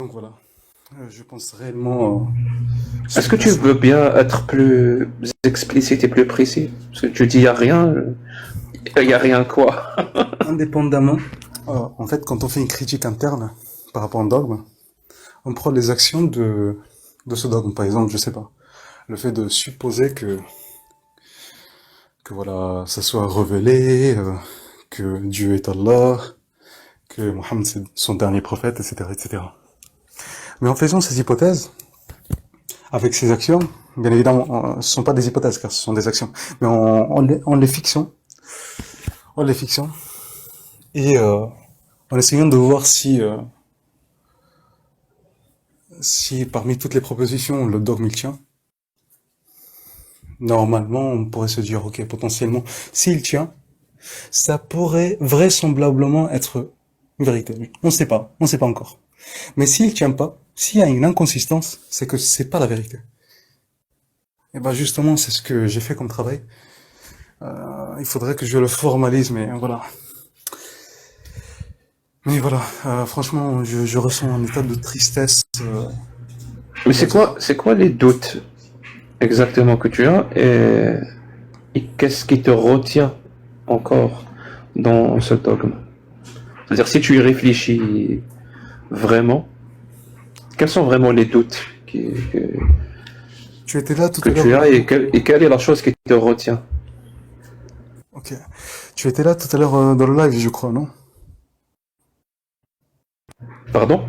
Donc voilà. Je pense réellement. Est-ce que tu veux bien être plus explicite et plus précis? Parce que tu dis il n'y a rien, il n'y a rien quoi? Indépendamment, en fait, quand on fait une critique interne par rapport à un dogme, on prend les actions de ce dogme. Par exemple, je sais pas, le fait de supposer que voilà, ça soit révélé, que Dieu est Allah, que Mohammed c'est son dernier prophète, etc., etc. Mais en faisant ces hypothèses, avec ces actions, bien évidemment, ce sont pas des hypothèses car ce sont des actions, mais on les fixons, on les fixons, et en essayant de voir si parmi toutes les propositions, le dogme il tient. Normalement, on pourrait se dire, ok, potentiellement, s'il tient, ça pourrait vraisemblablement être une vérité. On sait pas encore. Mais s'il tient pas, s'il y a une inconsistance, c'est que c'est pas la vérité. Et ben justement, c'est ce que j'ai fait comme travail. Il faudrait que je le formalise, mais voilà. Mais voilà, franchement, je ressens un état de tristesse. Mais On va dire. c'est quoi les doutes exactement que tu as et qu'est-ce qui te retient encore dans ce dogme? C'est-à-dire si tu y réfléchis vraiment, quels sont vraiment les doutes Tu étais là tout que à l'heure. tu as et quelle est la chose qui te retient? Ok. Tu étais là tout à l'heure dans le live, je crois, non? Pardon?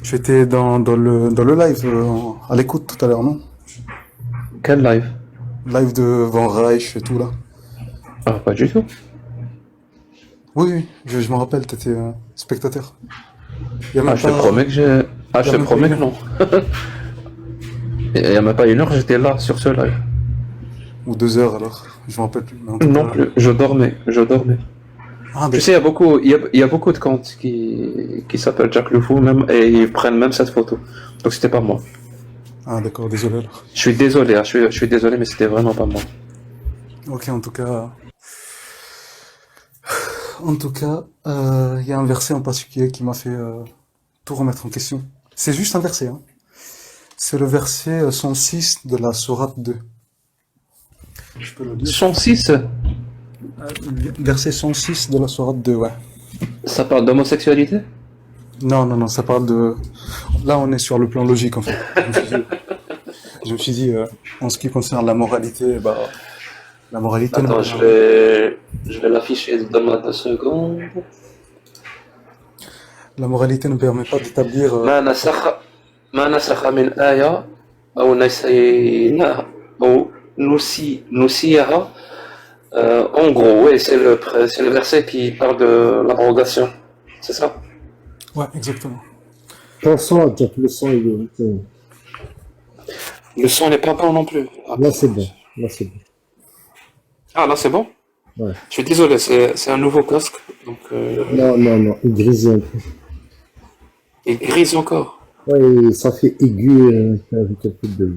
Tu étais dans le live, à l'écoute tout à l'heure, non? Quel live? Live de Van Reich et tout là. Ah, pas du tout. Oui, oui, je me rappelle, t'étais spectateur. Il y a Ah, même je te pas, promets que j'ai... Ah, il y je a te même pas promets une que heure. non. Il n'y a même pas une heure, j'étais là sur ce live. Ou 2 heures alors. Je me rappelle plus. Mais en tout Non cas. plus, je dormais, je dormais. Ah, Tu sais, d'accord. il y a beaucoup de comptes qui s'appellent Jack le Fou même, et ils prennent même cette photo. Donc c'était pas moi. Ah, d'accord, désolé alors. Je suis désolé, hein, je suis désolé, mais c'était vraiment pas moi. Ok, en tout cas. En tout cas, il y a un verset en particulier qui m'a fait tout remettre en question. C'est juste un verset, hein. C'est le verset 106 de la sourate 2. Je peux le lire. 106, Verset 106 de la sourate 2, ouais. ça parle d'homosexualité? Non, non, non, ça parle de... Là, on est sur le plan logique, en fait. Je me suis dit en ce qui concerne la moralité, bah, la moralité ne Attends, permet, je vais l'afficher, donne-moi 2 secondes. la moralité ne permet pas d'établir... ما نسخ ما نسخ من آية أو نسيناها أو نسيها. En gros, oui, c'est le verset qui parle de l'abrogation. C'est ça? Ouais, exactement. Attention, Jack, le son, Le son n'est pas bon non plus. là c'est bon. Là c'est bon. Ah, là, c'est bon? Ouais. Je suis désolé, c'est un nouveau casque. Donc, Non, non, non, il grisait un peu. il grise encore. Ouais, ça fait aigu avec un peu de.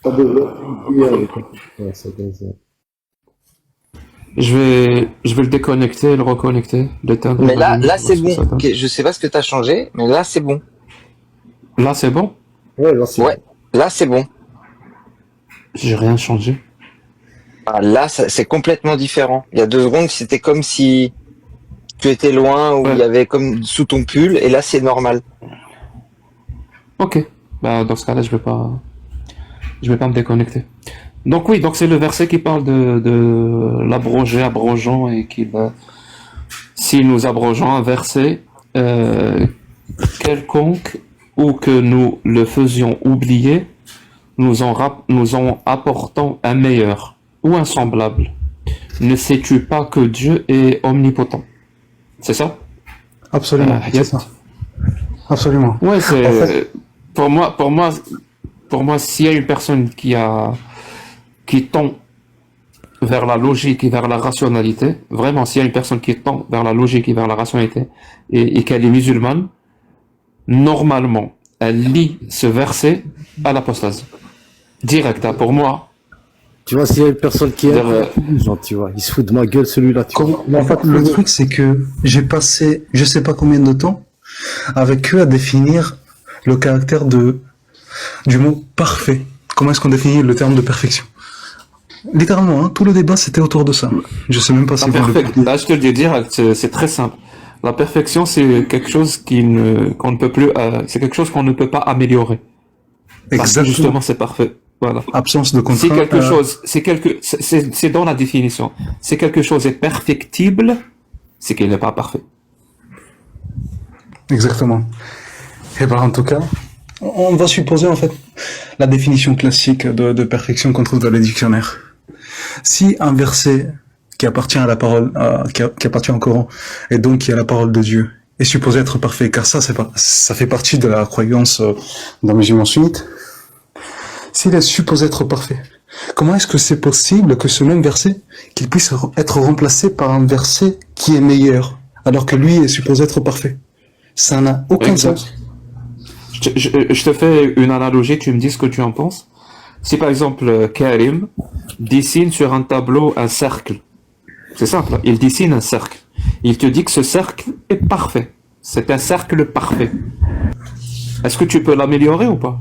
Ça devrait être aigu avec un peu de. Ouais, ça grise. Je vais le déconnecter et le reconnecter, l'éteindre et Mais là, rallumer, voir c'est ce que bon. ça donne. Ok, je sais pas ce que t'as changé, mais là, c'est bon. Là, c'est bon? Ouais, là c'est Ouais, bon. là, c'est bon. J'ai rien changé. Ah, là, c'est complètement différent. Il y a 2 secondes, c'était comme si tu étais loin ou il y Ouais, avait comme sous ton pull, et là, c'est normal. ok. Bah, dans ce cas-là, je vais pas me déconnecter. Donc oui, donc c'est le verset qui parle de l'abroger, abrogeant, et qui va, si nous abrogeons un verset quelconque ou que nous le faisions oublier, nous en apportons un meilleur ou un semblable. Ne sais-tu pas que Dieu est omnipotent? C'est ça? Absolument, c'est Hayat. ça. Absolument. Ouais, En fait, c'est pour moi, s'il y a une personne qui tend vers la logique et vers la rationalité, vraiment, s'il y a une personne qui tend vers la logique et vers la rationalité et qu'elle est musulmane, normalement, elle lit ce verset à l'apostase. Direct, hein, pour moi, Tu vois, s'il y a une personne qui est C'est-à-dire, intelligente, tu vois, il se fout de ma gueule celui-là, tu vois. En fait, le truc, c'est que j'ai passé je sais pas combien de temps avec eux à définir le caractère du mot parfait. Comment est-ce qu'on définit le terme de perfection? Littéralement, hein, tout le débat c'était autour de ça. Je sais même pas si Là, je te le dis direct, c'est très simple. La perfection, c'est quelque chose qu'on ne peut plus, c'est quelque chose qu'on ne peut pas améliorer. Parce que exactement. justement, c'est parfait. Voilà. Absence de Si contrainte. quelque chose, c'est dans la définition. Si quelque chose est perfectible, c'est qu'il n'est pas parfait. Exactement. Et ben en tout cas, on va supposer en fait la définition classique de perfection qu'on trouve dans les dictionnaires. Si un verset qui appartient à la parole, qui appartient au Coran, et donc qui est la parole de Dieu, est supposé être parfait, car ça, ça fait partie de la croyance d'un musulman sunnite. S'il est supposé être parfait, comment est-ce que c'est possible que ce même verset, qu'il puisse être remplacé par un verset qui est meilleur, alors que lui est supposé être parfait? Ça n'a aucun Exact. sens. Je te fais une analogie, tu me dis ce que tu en penses. Si par exemple, Karim dessine sur un tableau un cercle, c'est simple, il dessine un cercle. Il te dit que ce cercle est parfait. C'est un cercle parfait. Est-ce que tu peux l'améliorer ou pas?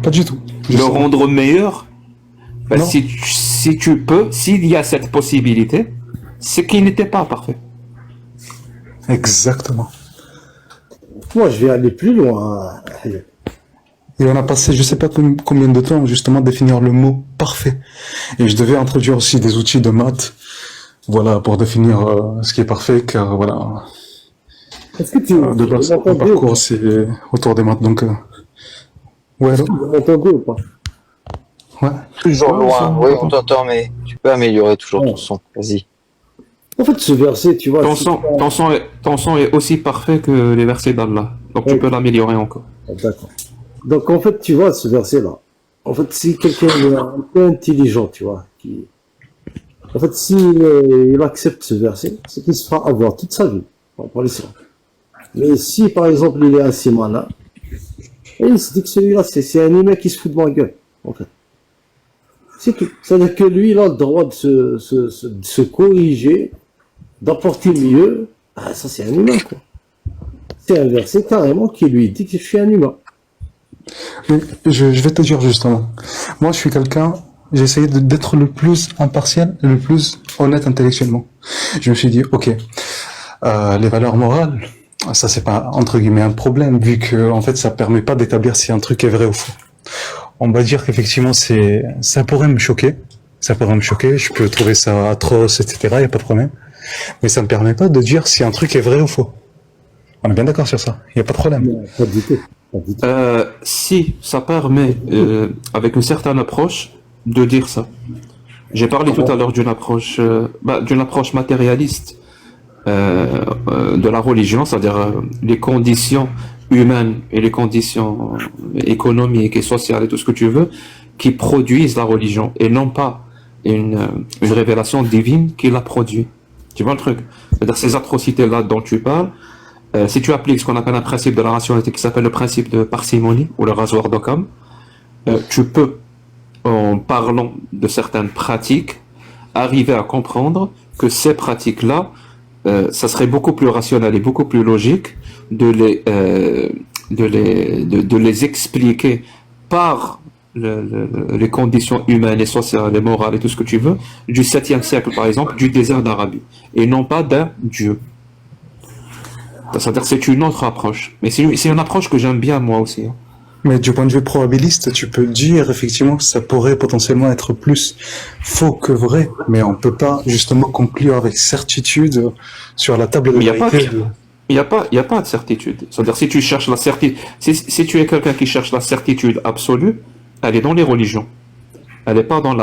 Pas du tout. Le rendre meilleur? Ben, Non. si tu peux, s'il y a cette possibilité, c'est qu'il n'était pas parfait. Exactement. Moi, je vais aller plus loin. Et on a passé, je sais pas combien de temps, justement, à définir le mot parfait. Et je devais introduire aussi des outils de maths, voilà, pour définir ce qui est parfait, car voilà, Est-ce que tu de base, le parcours, c'est autour des maths, donc, ouais, alors, vous m'entendez ou pas? ouais. Toujours Ouais, ça, loin. Oui, on t'entend, mais tu peux améliorer toujours ton son. Vas-y. En fait, ce verset, tu vois, Ton son est aussi parfait que les versets d'Allah. Donc tu Oui. peux l'améliorer encore. D'accord. Donc, en fait, tu vois, ce verset-là, en fait, si quelqu'un est un peu intelligent, tu vois, en fait, il accepte ce verset, c'est qu'il se fera avoir toute sa vie. On va ça. Mais si, par exemple, il est assez malin, et il se dit que celui-là, c'est un humain qui se fout de ma gueule, en fait. C'est tout. C'est-à-dire que lui, il a le droit de se corriger, d'apporter mieux. Ah, ça, c'est un humain, quoi. C'est un verset carrément qui lui dit que je suis un humain. Mais je vais te dire justement, moi je suis quelqu'un, j'ai essayé d'être le plus impartial et le plus honnête intellectuellement. Je me suis dit, ok, les valeurs morales, ça c'est pas entre guillemets un problème, vu que en fait ça permet pas d'établir si un truc est vrai ou faux. On va dire qu'effectivement ça pourrait me choquer, je peux trouver ça atroce, etc. Y a pas de problème, mais ça me permet pas de dire si un truc est vrai ou faux. On est bien d'accord sur ça, y a pas de problème. Non, pas du tout. Pas du tout. Si ça permet, avec une certaine approche, de dire ça. J'ai parlé tout à l'heure d'une approche matérialiste de la religion, c'est-à-dire les conditions humaines et les conditions économiques et sociales et tout ce que tu veux, qui produisent la religion et non pas une révélation divine qui la produit. Tu vois le truc? C'est-à-dire ces atrocités-là dont tu parles, si tu appliques ce qu'on appelle un principe de la rationalité qui s'appelle le principe de parcimonie ou le rasoir d'Occam, tu peux, en parlant de certaines pratiques, arriver à comprendre que ces pratiques-là, ça serait beaucoup plus rationnel et beaucoup plus logique de les expliquer par les conditions humaines et sociales et morales et tout ce que tu veux, du 7e siècle par exemple, du désert d'Arabie, et non pas d'un dieu. C'est-à-dire que c'est une autre approche. Mais c'est une approche que j'aime bien moi aussi. Mais du point de vue probabiliste, tu peux dire effectivement que ça pourrait potentiellement être plus faux que vrai, mais on peut pas justement conclure avec certitude sur la table de Mais il vérité. n'y a pas de certitude. C'est-à-dire si tu cherches la certitude, si tu es quelqu'un qui cherche la certitude absolue, elle est dans les religions. Elle n'est pas dans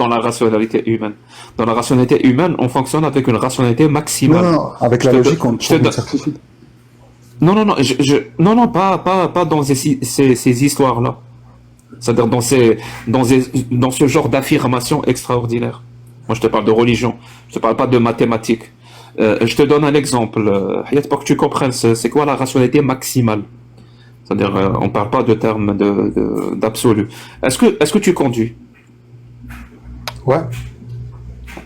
la rationalité humaine. Dans la rationalité humaine, on fonctionne avec une rationalité maximale. Non, avec la logique, on trouve une certitude. Non, pas dans ces histoires-là. C'est-à-dire dans ce genre d'affirmation extraordinaire. Moi, je te parle de religion. Je te parle pas de mathématiques. Je te donne un exemple. Pour que tu comprennes, c'est quoi la rationalité maximale? C'est-à-dire, on parle pas de termes d'absolu. Est-ce que tu conduis? Ouais.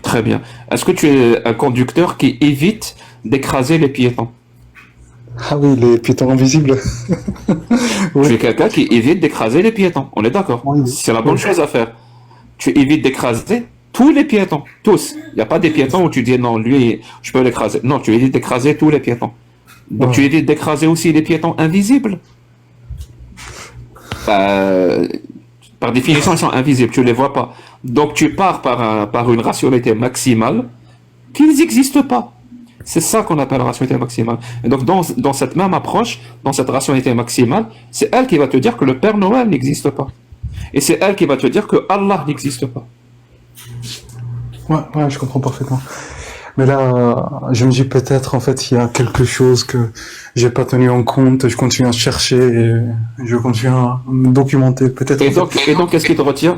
Très bien. Est-ce que tu es un conducteur qui évite d'écraser les piétons? Ah oui, les piétons invisibles. Tu es Oui. quelqu'un qui évite d'écraser les piétons. On est d'accord. Oui. C'est la bonne chose à faire. Tu évites d'écraser tous les piétons. Tous. Il n'y a pas des piétons où tu dis non, lui, je peux l'écraser. Non, tu évites d'écraser tous les piétons. Donc Ouais. tu évites d'écraser aussi les piétons invisibles. Euh, Par définition, ils sont invisibles, tu ne les vois pas. Donc tu pars par une rationalité maximale qu'ils n'existent pas. C'est ça qu'on appelle la rationalité maximale. Et donc dans cette même approche, dans cette rationalité maximale, c'est elle qui va te dire que le Père Noël n'existe pas. Et c'est elle qui va te dire que Allah n'existe pas. Ouais, je comprends parfaitement. Mais là, je me dis peut-être, en fait, il y a quelque chose que j'ai pas tenu en compte, je continue à chercher, et je continue à me documenter. Peut-être, en fait, Et donc qu'est-ce qui te retient?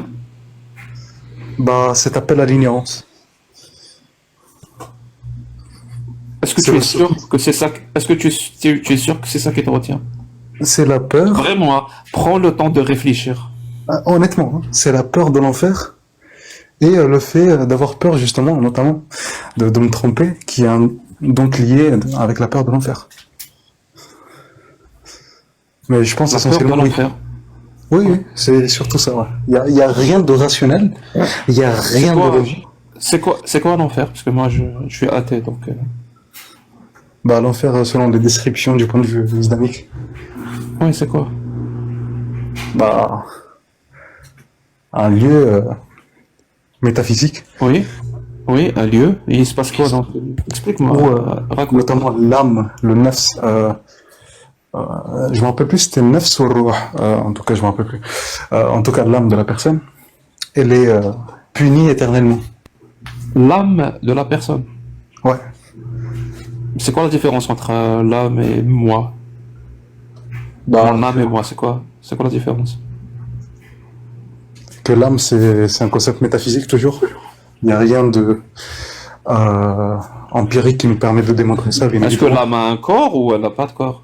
bah, cet appel à l'ignorance. Est-ce que C'est tu es le- sûr que c'est ça? Est-ce que tu es sûr que c'est ça qui te retient? C'est la peur, Vraiment, hein, prends le temps de réfléchir. honnêtement, hein, c'est la peur de l'enfer, et le fait d'avoir peur, justement, notamment, de me tromper, qui est donc lié avec la peur de l'enfer. Mais je pense La peur de essentiellement, oui. l'enfer. Oui, c'est surtout ça, ouais. Il y a rien de rationnel, il y a rien de quoi logique. C'est quoi l'enfer? Parce que moi, je suis athée, donc... Bah, l'enfer, selon les descriptions du point de vue islamique, Oui, c'est quoi? bah, un lieu métaphysique Oui, oui, un lieu. Et il se passe quoi dans... Explique-moi, où, raconte. notamment l'âme, le nafs, je me rappelle plus si c'était nafs ou ruh, en tout cas, je me rappelle plus. En tout cas, l'âme de la personne, elle est punie éternellement. L'âme de la personne. Ouais. C'est quoi la différence entre l'âme et moi? Bah, Mon âme et moi, c'est quoi? C'est quoi la différence? que l'âme, c'est un concept métaphysique toujours. Il n'y a rien de empirique qui nous permet de démontrer ça. Bien Est-ce que évidemment. l'âme a un corps ou elle n'a pas de corps?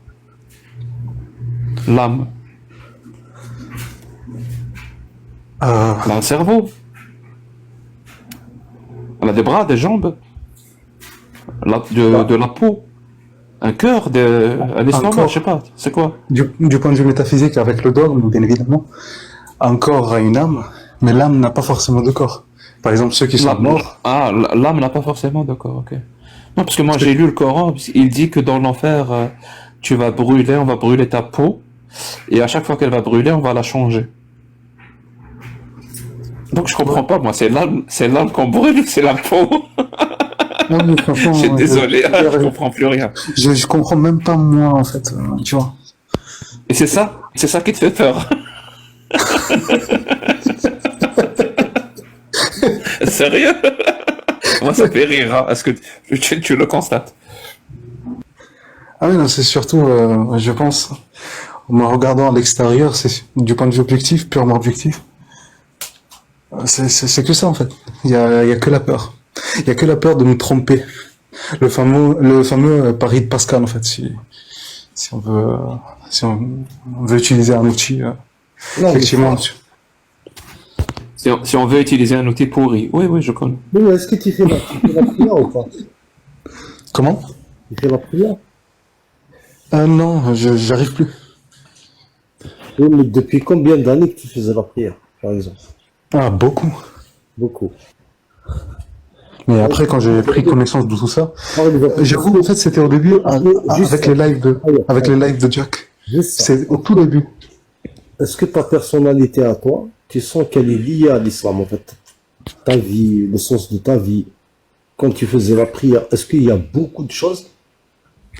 L'âme. Elle a un cerveau. Elle a des bras, des jambes. De la peau. Un cœur, un estomac, corps. je sais pas. C'est quoi? Du point de vue métaphysique, avec le dogme, bien évidemment, un corps a une âme, mais l'âme n'a pas forcément de corps. Par exemple, ceux qui sont morts, L'âme n'a pas forcément de corps, ok. Non, parce que moi j'ai lu le Coran, il dit que dans l'enfer, tu vas brûler, on va brûler ta peau, et à chaque fois qu'elle va brûler, on va la changer. Donc je comprends pas, moi, c'est l'âme qu'on brûle ou c'est la peau? non, mais franchement, Je suis désolé, je, je comprends plus rien. je comprends même pas moi, en fait, tu vois. Et c'est ça qui te fait peur. Sérieux? Moi ça fait rire, hein. Est-ce que tu le constates? Ah oui, non, c'est surtout, je pense, en me regardant à l'extérieur, c'est du point de vue objectif, purement objectif. C'est que ça, en fait. Il y a que la peur. Il y a que la peur de nous tromper. Le fameux pari de Pascal, en fait, si on veut utiliser un outil, Non, mais effectivement. Si on veut utiliser un outil pourri. Oui, je connais. mais est-ce que tu fais la prière ou pas? Comment? Tu fais la prière? Non, j'arrive plus. Oui, mais depuis combien d'années que tu faisais la prière, par exemple? Ah, beaucoup. Beaucoup. Mais après, quand j'ai pris connaissance de tout ça, Par exemple, j'avoue, en fait, c'était au début, Juste- avec les lives de Jack. juste ça. C'est au tout début. Est-ce que ta personnalité à toi, tu sens qu'elle est liée à l'islam, en fait? Ta vie, le sens de ta vie, quand tu faisais la prière, est-ce qu'il y a beaucoup de choses?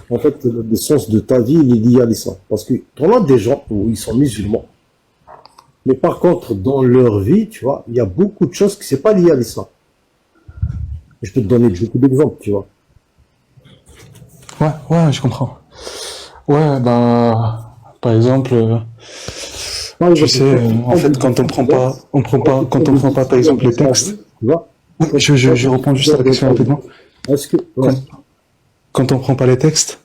En fait, le sens de ta vie, il est lié à l'islam. Parce que on a des gens où ils sont musulmans. Mais par contre, dans leur vie, tu vois, il y a beaucoup de choses qui ne sont pas liées à l'islam. Je peux te donner beaucoup d'exemples, tu vois. Ouais, je comprends. Ouais, ben, par exemple, tu sais, en fait, quand on prend pas, par exemple, les textes, Tu vois, je reprends juste à la question rapidement. est-ce que, ouais, Quand on prend pas les textes,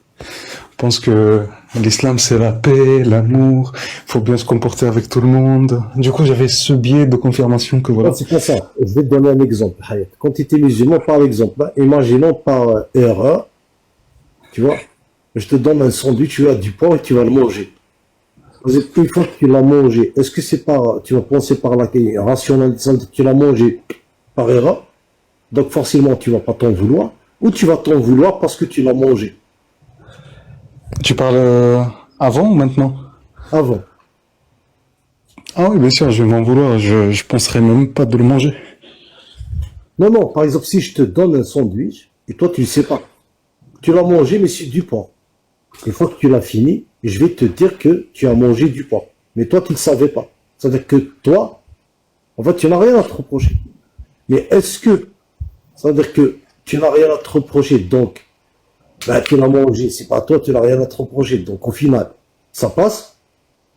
pense que l'islam c'est la paix, l'amour, faut bien se comporter avec tout le monde. Du coup, j'avais ce biais de confirmation que voilà. Non, c'est pas ça. Je vais te donner un exemple, Hayat. Quand tu étais musulman, par exemple, hein, imaginons par erreur, tu vois, je te donne un sandwich, tu as du pain et tu vas le manger. Une fois que tu l'as mangé, est-ce que c'est par, tu vas penser par la rationalisation que tu l'as mangé par erreur, donc forcément tu vas pas t'en vouloir, ou tu vas t'en vouloir parce que tu l'as mangé Tu parles avant ou maintenant? avant. Ah oui, bien sûr, je vais m'en vouloir. Je penserais même pas de le manger. Non, non, par exemple, si je te donne un sandwich, et toi tu ne sais pas, tu l'as mangé, mais c'est du pain. Une fois que tu l'as fini, je vais te dire que tu as mangé du pain. Mais toi, tu ne le savais pas. C'est-à-dire que toi, en fait, tu n'as rien à te reprocher. Mais est-ce que, c'est-à-dire que tu n'as rien à te reprocher, donc, ben, tu l'as mangé, c'est pas toi, tu n'as rien à te reprocher. Donc, au final, ça passe.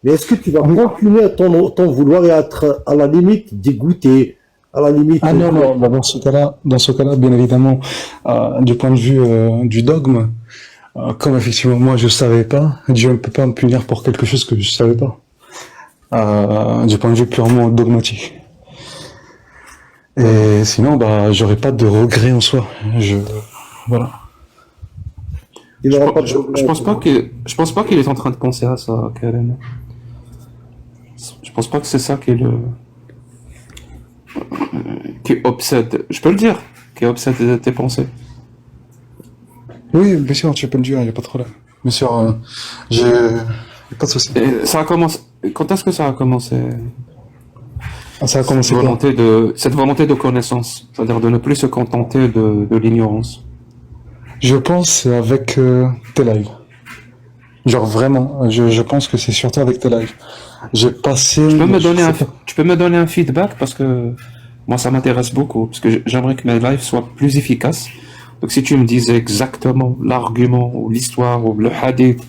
Mais est-ce que tu vas continuer à t'en vouloir et à être à la limite dégoûté, à la limite... Ah non, non, bah dans ce cas-là, bien évidemment, du point de vue du dogme, comme effectivement moi je savais pas, Dieu ne peut pas me punir pour quelque chose que je savais pas. Du point de vue purement dogmatique. Et sinon, bah, j'aurais pas de regret en soi. Voilà. Il n'aura pas de Je pense pas qu'il est en train de penser à ça, carrément. Je pense pas que c'est ça qui obsède. Je peux le dire, qui obsède tes pensées. Oui, bien sûr, tu peux le dire, il n'y a pas de problème. Bien sûr, j'ai pas de souci. Et ça a commencé. Quand est-ce que ça a commencé? Ah, ça a commencé quand? Cette volonté de connaissance, c'est-à-dire de ne plus se contenter de l'ignorance. Je pense avec tes lives. Genre vraiment, je pense que c'est surtout avec tes lives. J'ai passé... Tu peux me donner un feedback parce que moi ça m'intéresse beaucoup, parce que j'aimerais que mes lives soient plus efficaces. Donc si tu me disais exactement l'argument ou l'histoire ou le hadith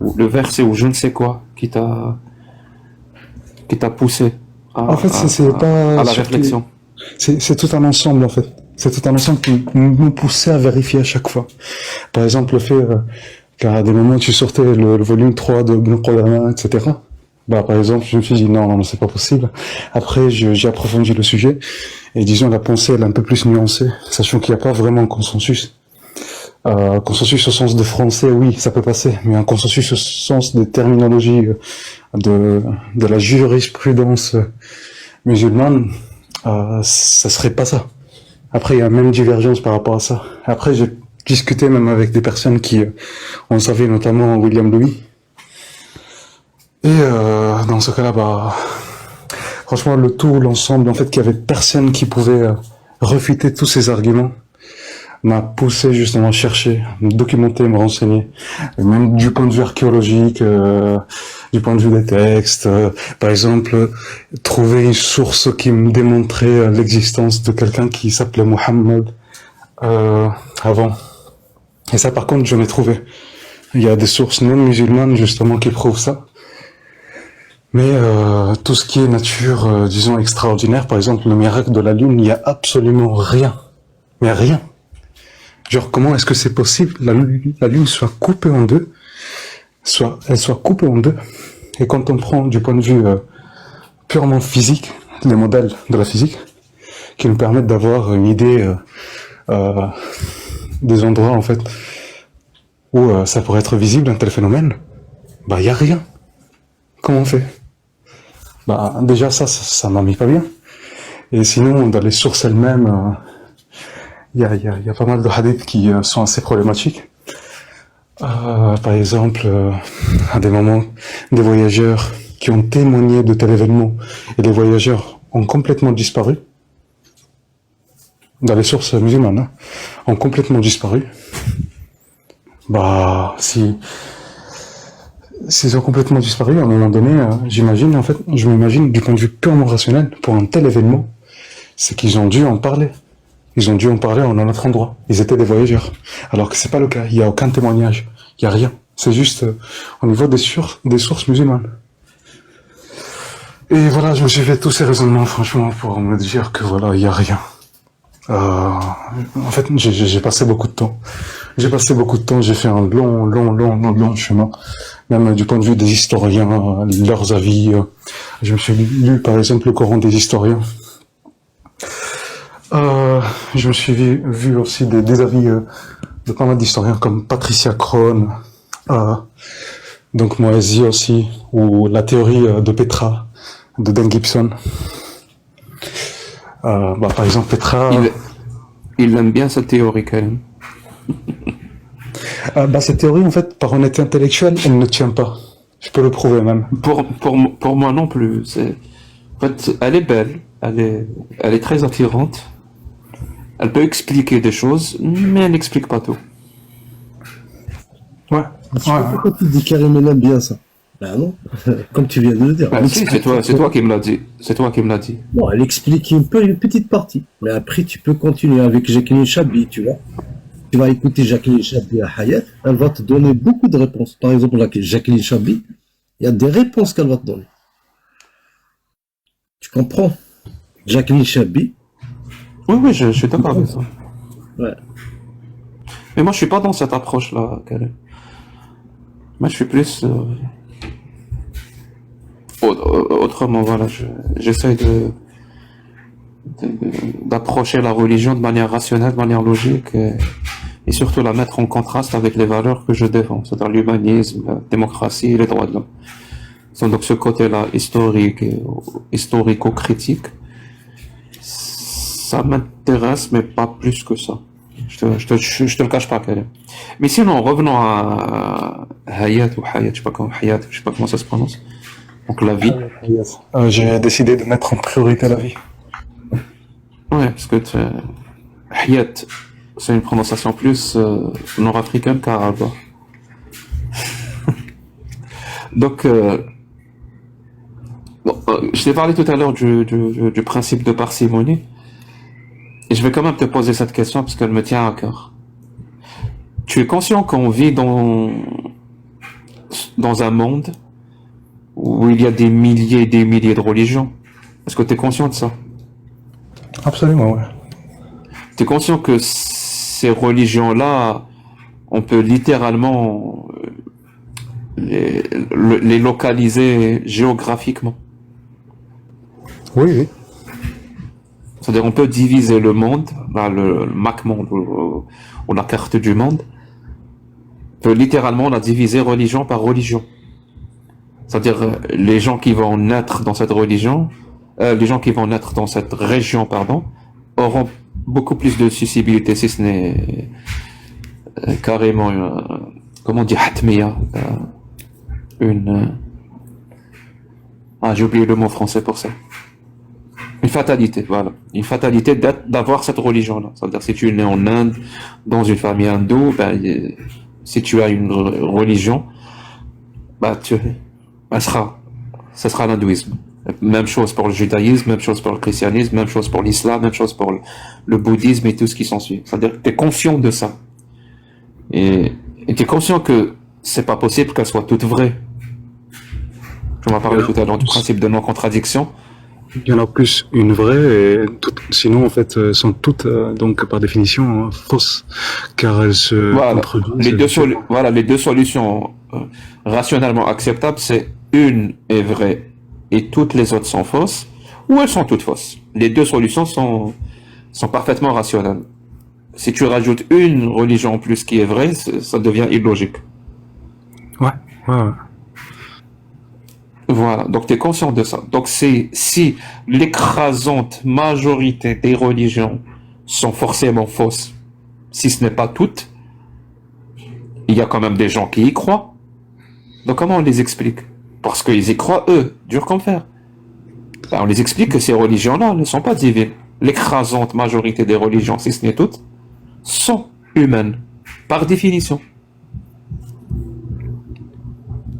ou le verset ou je ne sais quoi qui t'a poussé En fait, c'est pas à la surtout- réflexion. C'est tout un ensemble, en fait. C'est tout un ensemble qui nous poussait à vérifier à chaque fois. Par exemple, le fait qu'à des moments, tu sortais le volume 3 de Ibn Qudama, etc. Bah, par exemple, je me suis dit, non, c'est pas possible. Après, j'ai approfondi le sujet. Et disons, la pensée, elle est un peu plus nuancée, sachant qu'il n'y a pas vraiment un consensus. Consensus au sens de français, oui, ça peut passer. Mais un consensus au sens des terminologies de la jurisprudence musulmane, ça serait pas ça. Après, il y a même divergence par rapport à ça. Après, j'ai discuté même avec des personnes qui, on savait notamment William Louis. Et dans ce cas-là, bah, franchement, l'ensemble, en fait, qu'il y avait personne qui pouvait refuter tous ces arguments, m'a poussé justement à chercher, me documenter, me renseigner, et même du point de vue archéologique, du point de vue des textes, par exemple, trouver une source qui me démontrait l'existence de quelqu'un qui s'appelait Mohammed avant. Et ça, par contre, je l'ai trouvé. Il y a des sources non musulmanes justement qui prouvent ça. Mais tout ce qui est nature, disons, extraordinaire, par exemple, le miracle de la Lune, il n'y a absolument rien. Mais rien. Genre, comment est-ce que c'est possible la Lune soit coupée en deux, elle soit coupée en deux, et quand on prend du point de vue purement physique, les modèles de la physique, qui nous permettent d'avoir une idée des endroits, en fait, où ça pourrait être visible, un tel phénomène, bah, il n'y a rien. Comment on fait? Bah, déjà, ça m'a mis pas bien. Et sinon, dans les sources elles-mêmes, il y a pas mal de hadiths qui sont assez problématiques. Par exemple, à des moments, des voyageurs qui ont témoigné de tel événement et les voyageurs ont complètement disparu. Dans les sources musulmanes, hein, ont complètement disparu. Bah, s'ils ont complètement disparu, à un moment donné, j'imagine, en fait, je m'imagine du point de vue purement rationnel, pour un tel événement, c'est qu'ils ont dû en parler. Ils ont dû en parler en un autre endroit. Ils étaient des voyageurs. Alors que c'est pas le cas. Il n'y a aucun témoignage. Il n'y a rien. C'est juste au niveau des sources musulmanes. Et voilà, je me suis fait tous ces raisonnements, franchement, pour me dire que voilà, il n'y a rien. En fait, j'ai passé beaucoup de temps. J'ai passé beaucoup de temps, j'ai fait un long chemin, même du point de vue des historiens, leurs avis. Je me suis lu, par exemple, le Coran des historiens. Je me suis vu aussi des avis de pas mal d'historiens comme Patricia Crone, donc Moesi aussi, ou la théorie de Petra, de Dan Gibson. Par exemple, Petra... Il aime bien cette théorie quand même. Cette théorie, en fait, par honnêteté intellectuelle, elle ne tient pas. Je peux le prouver même. Pour moi non plus. En fait, elle est belle, elle est très attirante. Elle peut expliquer des choses, mais elle n'explique pas tout. Ouais. Pourquoi tu dis Karim il aime bien ça? Ben non, comme tu viens de le dire. Ben, si, c'est toi qui me l'as dit. C'est toi qui me l'as dit. Bon, elle explique une petite partie. Mais après, tu peux continuer avec Jacqueline Chabi, tu vois. Tu vas écouter Jacqueline Chabi à Hayat, elle va te donner beaucoup de réponses. Par exemple, Jacqueline Chabi, il y a des réponses qu'elle va te donner. Tu comprends? Jacqueline Chabi. Oui, je suis d'accord avec ça. Ouais. Mais moi, je suis pas dans cette approche-là, Karim. Moi, je suis plus... autrement, voilà, j'essaie d'approcher la religion de manière rationnelle, de manière logique, et surtout la mettre en contraste avec les valeurs que je défends, c'est-à-dire l'humanisme, la démocratie et les droits de l'homme. Donc ce côté-là, historique et historico-critique, ça m'intéresse, mais pas plus que ça. Je te le cache pas, Karim. Mais sinon, revenons à Hayat ou Hayat, je sais pas comment ça se prononce. Donc la vie. J'ai décidé de mettre en priorité la vie. Ouais, parce que Hayat, c'est une prononciation plus nord-africaine qu'arabe. Donc, je t'ai parlé tout à l'heure du principe de parcimonie. Et je vais quand même te poser cette question parce qu'elle me tient à cœur. Tu es conscient qu'on vit dans un monde où il y a des milliers et des milliers de religions? Est-ce que tu es conscient de ça? Absolument, ouais. Tu es conscient que ces religions-là, on peut littéralement les localiser géographiquement? Oui. C'est-à-dire on peut diviser le monde, le MacMonde ou la carte du monde, on peut littéralement la diviser religion par religion. C'est-à-dire les gens qui vont naître dans cette religion, les gens qui vont naître dans cette région, auront beaucoup plus de susceptibilité, si ce n'est carrément, comment on dit, hatmiya, j'ai oublié le mot français pour ça. Une fatalité, voilà. Une fatalité d'avoir cette religion-là. C'est-à-dire, si tu es né en Inde, dans une famille hindoue, si tu as une religion, ce sera l'hindouisme. Même chose pour le judaïsme, même chose pour le christianisme, même chose pour l'islam, même chose pour le bouddhisme et tout ce qui s'ensuit. C'est-à-dire que tu es conscient de ça. Et tu es conscient que c'est pas possible qu'elles soient toutes vraies. Je m'en parlais tout à l'heure du principe de non-contradiction. Il y en a plus une vraie, et sinon en fait sont toutes donc par définition fausses, car elles se contredisent. Les deux solutions rationnellement acceptables, c'est une est vraie et toutes les autres sont fausses, ou elles sont toutes fausses. Les deux solutions sont parfaitement rationnelles. Si tu rajoutes une religion en plus qui est vraie, ça devient illogique. Ouais. Voilà, donc tu es conscient de ça. Donc si l'écrasante majorité des religions sont forcément fausses, si ce n'est pas toutes, il y a quand même des gens qui y croient. Donc comment on les explique? Parce qu'ils y croient, eux, dur comme fer. On les explique que ces religions-là ne sont pas divines. L'écrasante majorité des religions, si ce n'est toutes, sont humaines, par définition.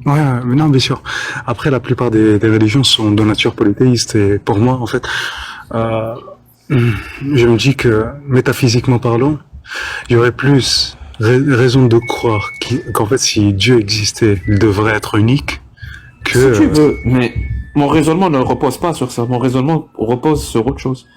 Ouais, mais non, bien sûr. Après, la plupart des religions sont de nature polythéiste, et pour moi, en fait, je me dis que, métaphysiquement parlant, il y aurait plus raison de croire qu'en fait, si Dieu existait, il devrait être unique que... Si tu veux, mais mon raisonnement ne repose pas sur ça. Mon raisonnement repose sur autre chose.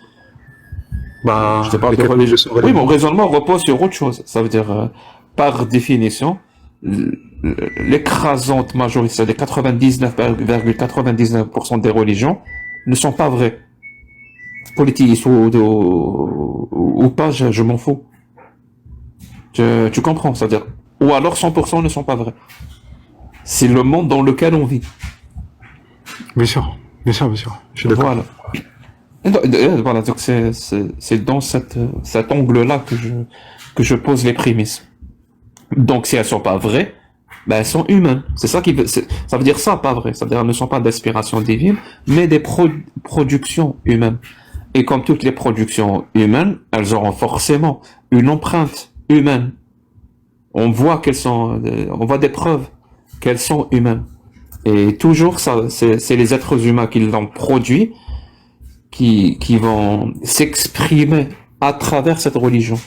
Je te parle de religion. Oui, mon raisonnement repose sur autre chose. Ça veut dire, par définition, l'écrasante majorité, c'est-à-dire 99,99% des religions, ne sont pas vraies. Polythéistes ou pas, je m'en fous. Tu comprends, c'est-à-dire, ou alors 100% ne sont pas vrais. C'est le monde dans lequel on vit. Bien sûr, bien sûr, bien sûr. Je suis d'accord. Voilà. Voilà, donc c'est dans cet angle-là que je pose les prémices. Donc si elles sont pas vraies, ben elles sont humaines. C'est ça ça veut dire ça, pas vrai. Ça veut dire elles ne sont pas d'inspiration divine, mais des productions humaines. Et comme toutes les productions humaines, elles auront forcément une empreinte humaine. On voit on voit des preuves qu'elles sont humaines. Et toujours, c'est les êtres humains qui l'ont produit, qui vont s'exprimer à travers cette religion.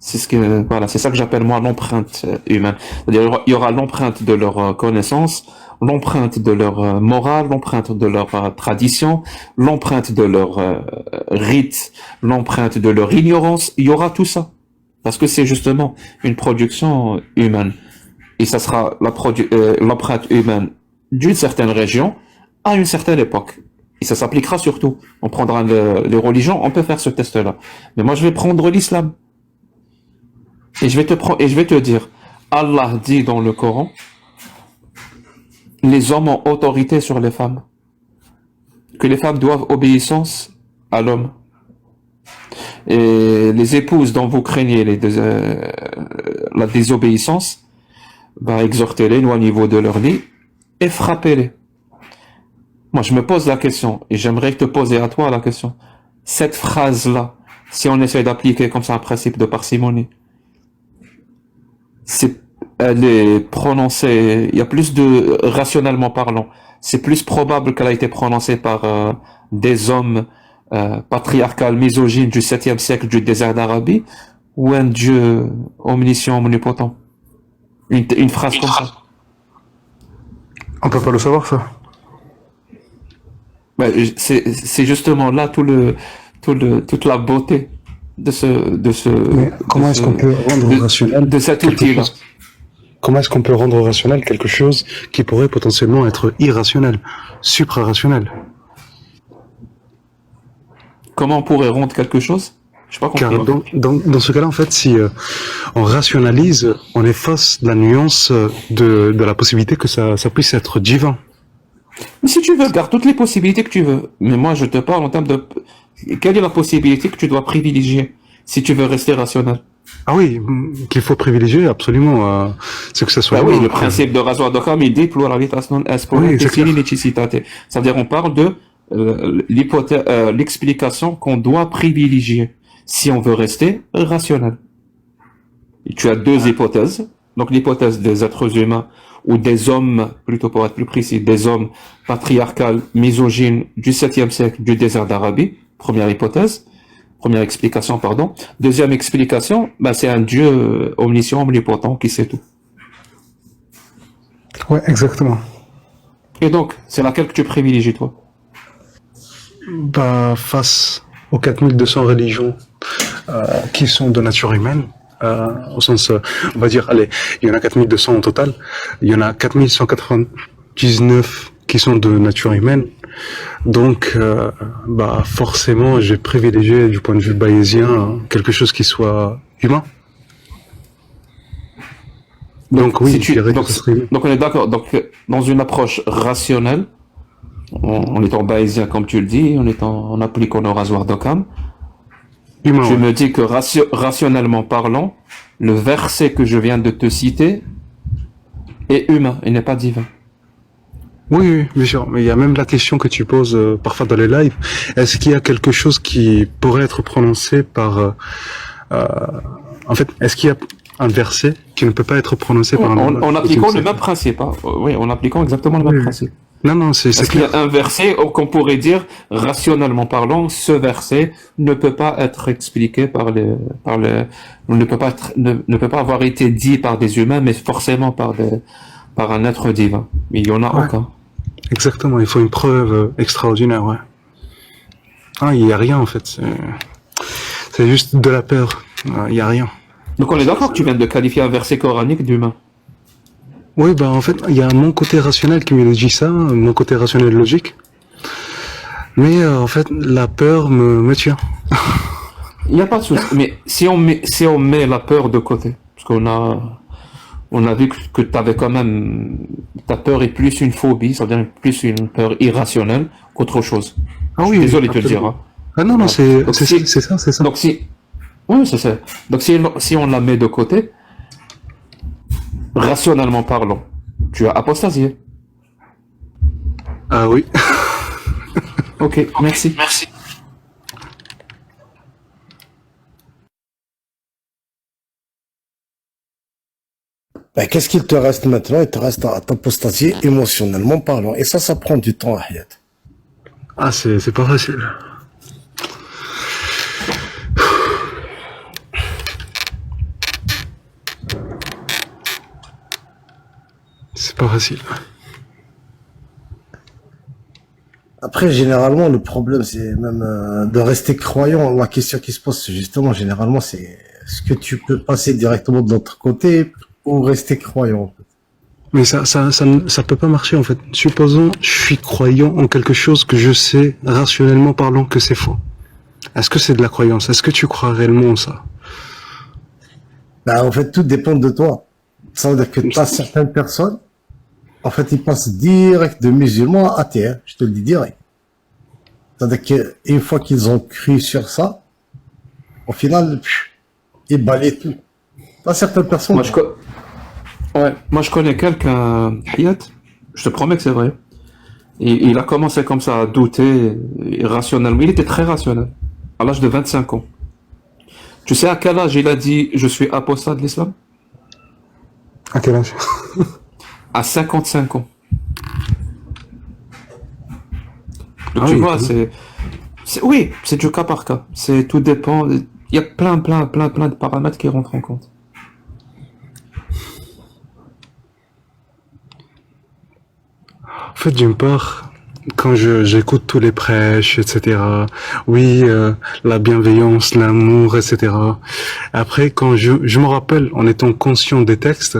C'est ça que j'appelle moi l'empreinte humaine. C'est-à-dire, il y aura l'empreinte de leur connaissance, l'empreinte de leur morale, l'empreinte de leur tradition, l'empreinte de leur rite, l'empreinte de leur ignorance. Il y aura tout ça. Parce que c'est justement une production humaine. Et ça sera l'empreinte humaine d'une certaine région à une certaine époque. Et ça s'appliquera surtout. On prendra les religions, on peut faire ce test-là. Mais moi, je vais prendre l'islam. Et je vais te dire, Allah dit dans le Coran, les hommes ont autorité sur les femmes. Que les femmes doivent obéissance à l'homme. Et les épouses dont vous craignez la désobéissance, exhortez-les, éloignez-vous de leur lit et frappez-les. Moi, je me pose la question, et j'aimerais te poser à toi la question. Cette phrase-là, si on essaie d'appliquer comme ça un principe de parcimonie, elle est prononcée, il y a plus de, rationnellement parlant, c'est plus probable qu'elle a été prononcée par des hommes patriarcal, misogyne du 7e siècle du désert d'Arabie, ou un Dieu omniscient, omnipotent. Une phrase comme ça. On peut pas le savoir, ça. C'est justement là toute la beauté Mais comment est-ce qu'on peut rendre rationnel de cet outil-là? Comment est-ce qu'on peut rendre rationnel quelque chose qui pourrait potentiellement être irrationnel, suprarationnel? Comment on pourrait rendre quelque chose? Je sais pas compris. Car dans ce cas-là, en fait, si on rationalise, on efface la nuance de la possibilité que ça puisse être divin. Mais si tu veux, garde toutes les possibilités que tu veux. Mais moi, je te parle en termes de... Quelle est la possibilité que tu dois privilégier si tu veux rester rationnel? Ah oui, qu'il faut privilégier, absolument. C'est que ça soit... oui, le principe de rasoir d'Occam, il dit pluralitas non exponente necessitate. C'est-à-dire, on parle de l'explication qu'on doit privilégier si on veut rester rationnel. Et tu as deux hypothèses. Donc, l'hypothèse des êtres humains ou des hommes, plutôt pour être plus précis, des hommes patriarcales, misogynes du 7e siècle du désert d'Arabie. Première hypothèse. Première explication, pardon. Deuxième explication, c'est un Dieu omniscient, omnipotent qui sait tout. Ouais, exactement. Et donc, c'est laquelle que tu privilégies, toi? Face aux 4200 religions qui sont de nature humaine, au sens, on va dire, allez, il y en a 4200 au total, il y en a 4199 qui sont de nature humaine, donc forcément j'ai privilégié du point de vue bayésien quelque chose qui soit humain. Donc oui, donc on est d'accord, donc dans une approche rationnelle, en étant bayésien comme tu le dis, en appliquant le rasoir d'Occam, je me dis que rationnellement parlant, le verset que je viens de te citer est humain, il n'est pas divin. Oui, bien sûr, mais il y a même la question que tu poses parfois dans les lives, est-ce qu'il y a quelque chose qui pourrait être prononcé par... en fait, est-ce qu'il y a un verset qui ne peut pas être prononcé par un... En appliquant le même principe, hein. Oui, en appliquant exactement le même principe. Non, c'est Parce qu'il y a un verset qu'on pourrait dire, rationnellement parlant, ce verset ne peut pas être expliqué ne peut pas avoir été dit par des humains, mais forcément par un être divin. Mais il y en a aucun. Exactement, il faut une preuve extraordinaire, ouais. Il y a rien, en fait. C'est juste de la peur. Il y a rien. Donc on est d'accord que tu viens de qualifier un verset coranique d'humain. Oui, bah en fait, il y a mon côté rationnel qui me dit ça, mon côté rationnel logique. Mais en fait, la peur me tient. Il n'y a pas de souci. Mais si on met la peur de côté, parce on a vu que tu avais quand même, ta peur est plus une phobie, c'est-à-dire plus une peur irrationnelle qu'autre chose. Ah Je oui, suis oui, désolé de te le dire. absolument. Hein. Ah non, non, Voilà. Donc c'est ça. donc si, oui, c'est ça. Donc si on la met de côté, rationnellement parlant, tu as apostasié. Ah oui. Ok, merci. Ben, qu'est-ce qu'il te reste maintenant? Il te reste à t'apostasier émotionnellement parlant. Et ça prend du temps, Hayat. Ah, c'est pas facile. C'est pas facile. Après, généralement, le problème, c'est même de rester croyant. La question qui se pose, c'est justement, généralement, c'est est-ce que tu peux passer directement de l'autre côté ou rester croyant? Mais ça peut pas marcher en fait. Supposons, je suis croyant en quelque chose que je sais, rationnellement parlant, que c'est faux. Est-ce que c'est de la croyance? Est-ce que tu crois réellement en ça? Ben, en fait, tout dépend de toi. Ça veut dire que tu as certaines personnes, en fait, ils passent direct de musulmans à athées, hein. Je te le dis direct. C'est-à-dire qu'une fois qu'ils ont cru sur ça, au final, ils balayent tout. T'as certaines personnes. Moi, je connais quelqu'un, Hayat, je te promets que c'est vrai. Il a commencé comme ça à douter irrationnellement. Il était très rationnel, à l'âge de 25 ans. Tu sais à quel âge il a dit « Je suis apostat de l'islam » À quel âge? À 55 ans. Donc Ah tu oui, vois, quand même. oui, c'est du cas par cas. Tout dépend. Il y a plein de paramètres qui rentrent en compte. En fait, d'une part, quand j'écoute tous les prêches, etc. Oui, la bienveillance, l'amour, etc. Après, quand je me rappelle, en étant conscient des textes,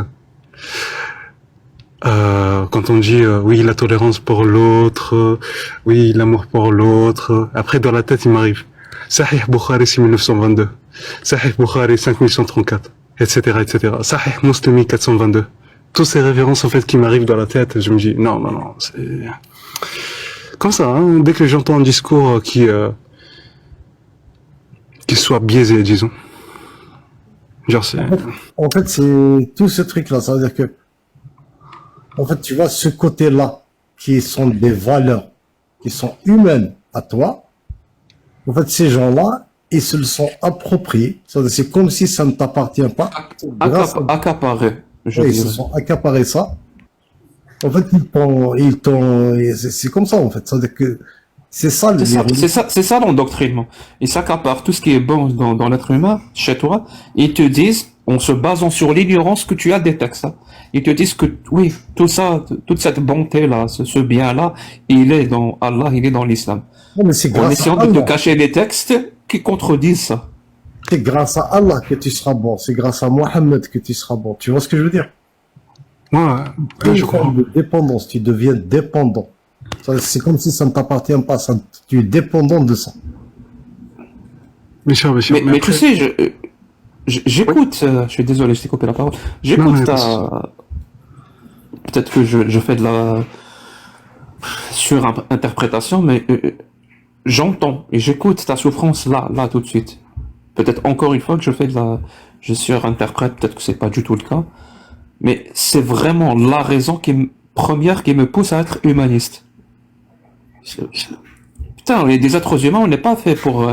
quand on dit oui, la tolérance pour l'autre, oui, l'amour pour l'autre. Après, dans la tête, il m'arrive Sahih Bukhari 6922, Sahih Bukhari 5134, etc., etc. Sahih Muslimi 422. Toutes ces références en fait qui m'arrivent dans la tête, je me dis non, c'est comme ça. Hein, dès que j'entends un discours qui soit biaisé, disons. Genre c'est. En fait, c'est tout ce truc-là. Ça veut dire que, en fait, tu vois, ce côté-là, qui sont des valeurs, qui sont humaines à toi, en fait, ces gens-là, ils se le sont appropriés. C'est comme si ça ne t'appartient pas. Accaparé, je Oui, ils se dirais. sont accaparés ça. En fait, c'est comme ça, en fait. C'est-à-dire que c'est ça, C'est ça l'endoctrinement. Ils s'accaparent tout ce qui est bon dans l'être humain, chez toi, et ils te disent, en se basant sur l'ignorance que tu as des textes, hein, ils te disent que, oui, tout ça, toute cette bonté-là, ce bien-là, il est dans Allah, il est dans l'islam. Non, mais c'est En grâce à essayant de te Allah. cacher des textes qui contredisent ça. C'est grâce à Allah que tu seras bon. C'est grâce à Mohammed que tu seras bon. Tu vois ce que je veux dire? Moi, C'est je une crois. forme de dépendance. Tu deviens dépendant. C'est comme si ça ne t'appartient pas. Tu es dépendant de ça. Mes chers, Mais tu sais, j'écoute, je suis désolé, je t'ai coupé la parole. Non, J'écoute mais peut-être que je fais de la surinterprétation, mais j'entends et j'écoute ta souffrance là, tout de suite. Peut-être encore une fois que je surinterprète, peut-être que c'est pas du tout le cas, mais c'est vraiment la raison première qui me pousse à être humaniste. Putain, on est des êtres humains, on n'est pas fait pour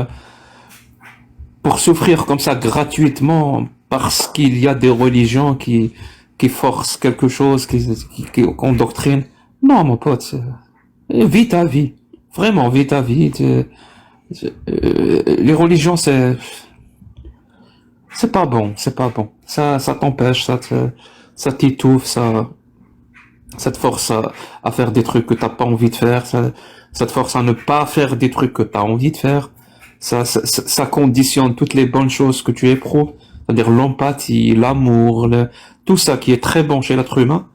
souffrir comme ça gratuitement parce qu'il y a des religions qui forcent quelque chose, qui endoctrinent. Non, mon pote, vis ta vie. Vraiment, vis ta vie. Les religions, c'est pas bon, c'est pas bon. Ça t'empêche, ça t'étouffe, ça te force à faire des trucs que t'as pas envie de faire, ça te force à ne pas faire des trucs que t'as envie de faire. Ça conditionne toutes les bonnes choses que tu éprouves. c'est-à-dire l'empathie, l'amour, tout ça qui est très bon chez l'être humain,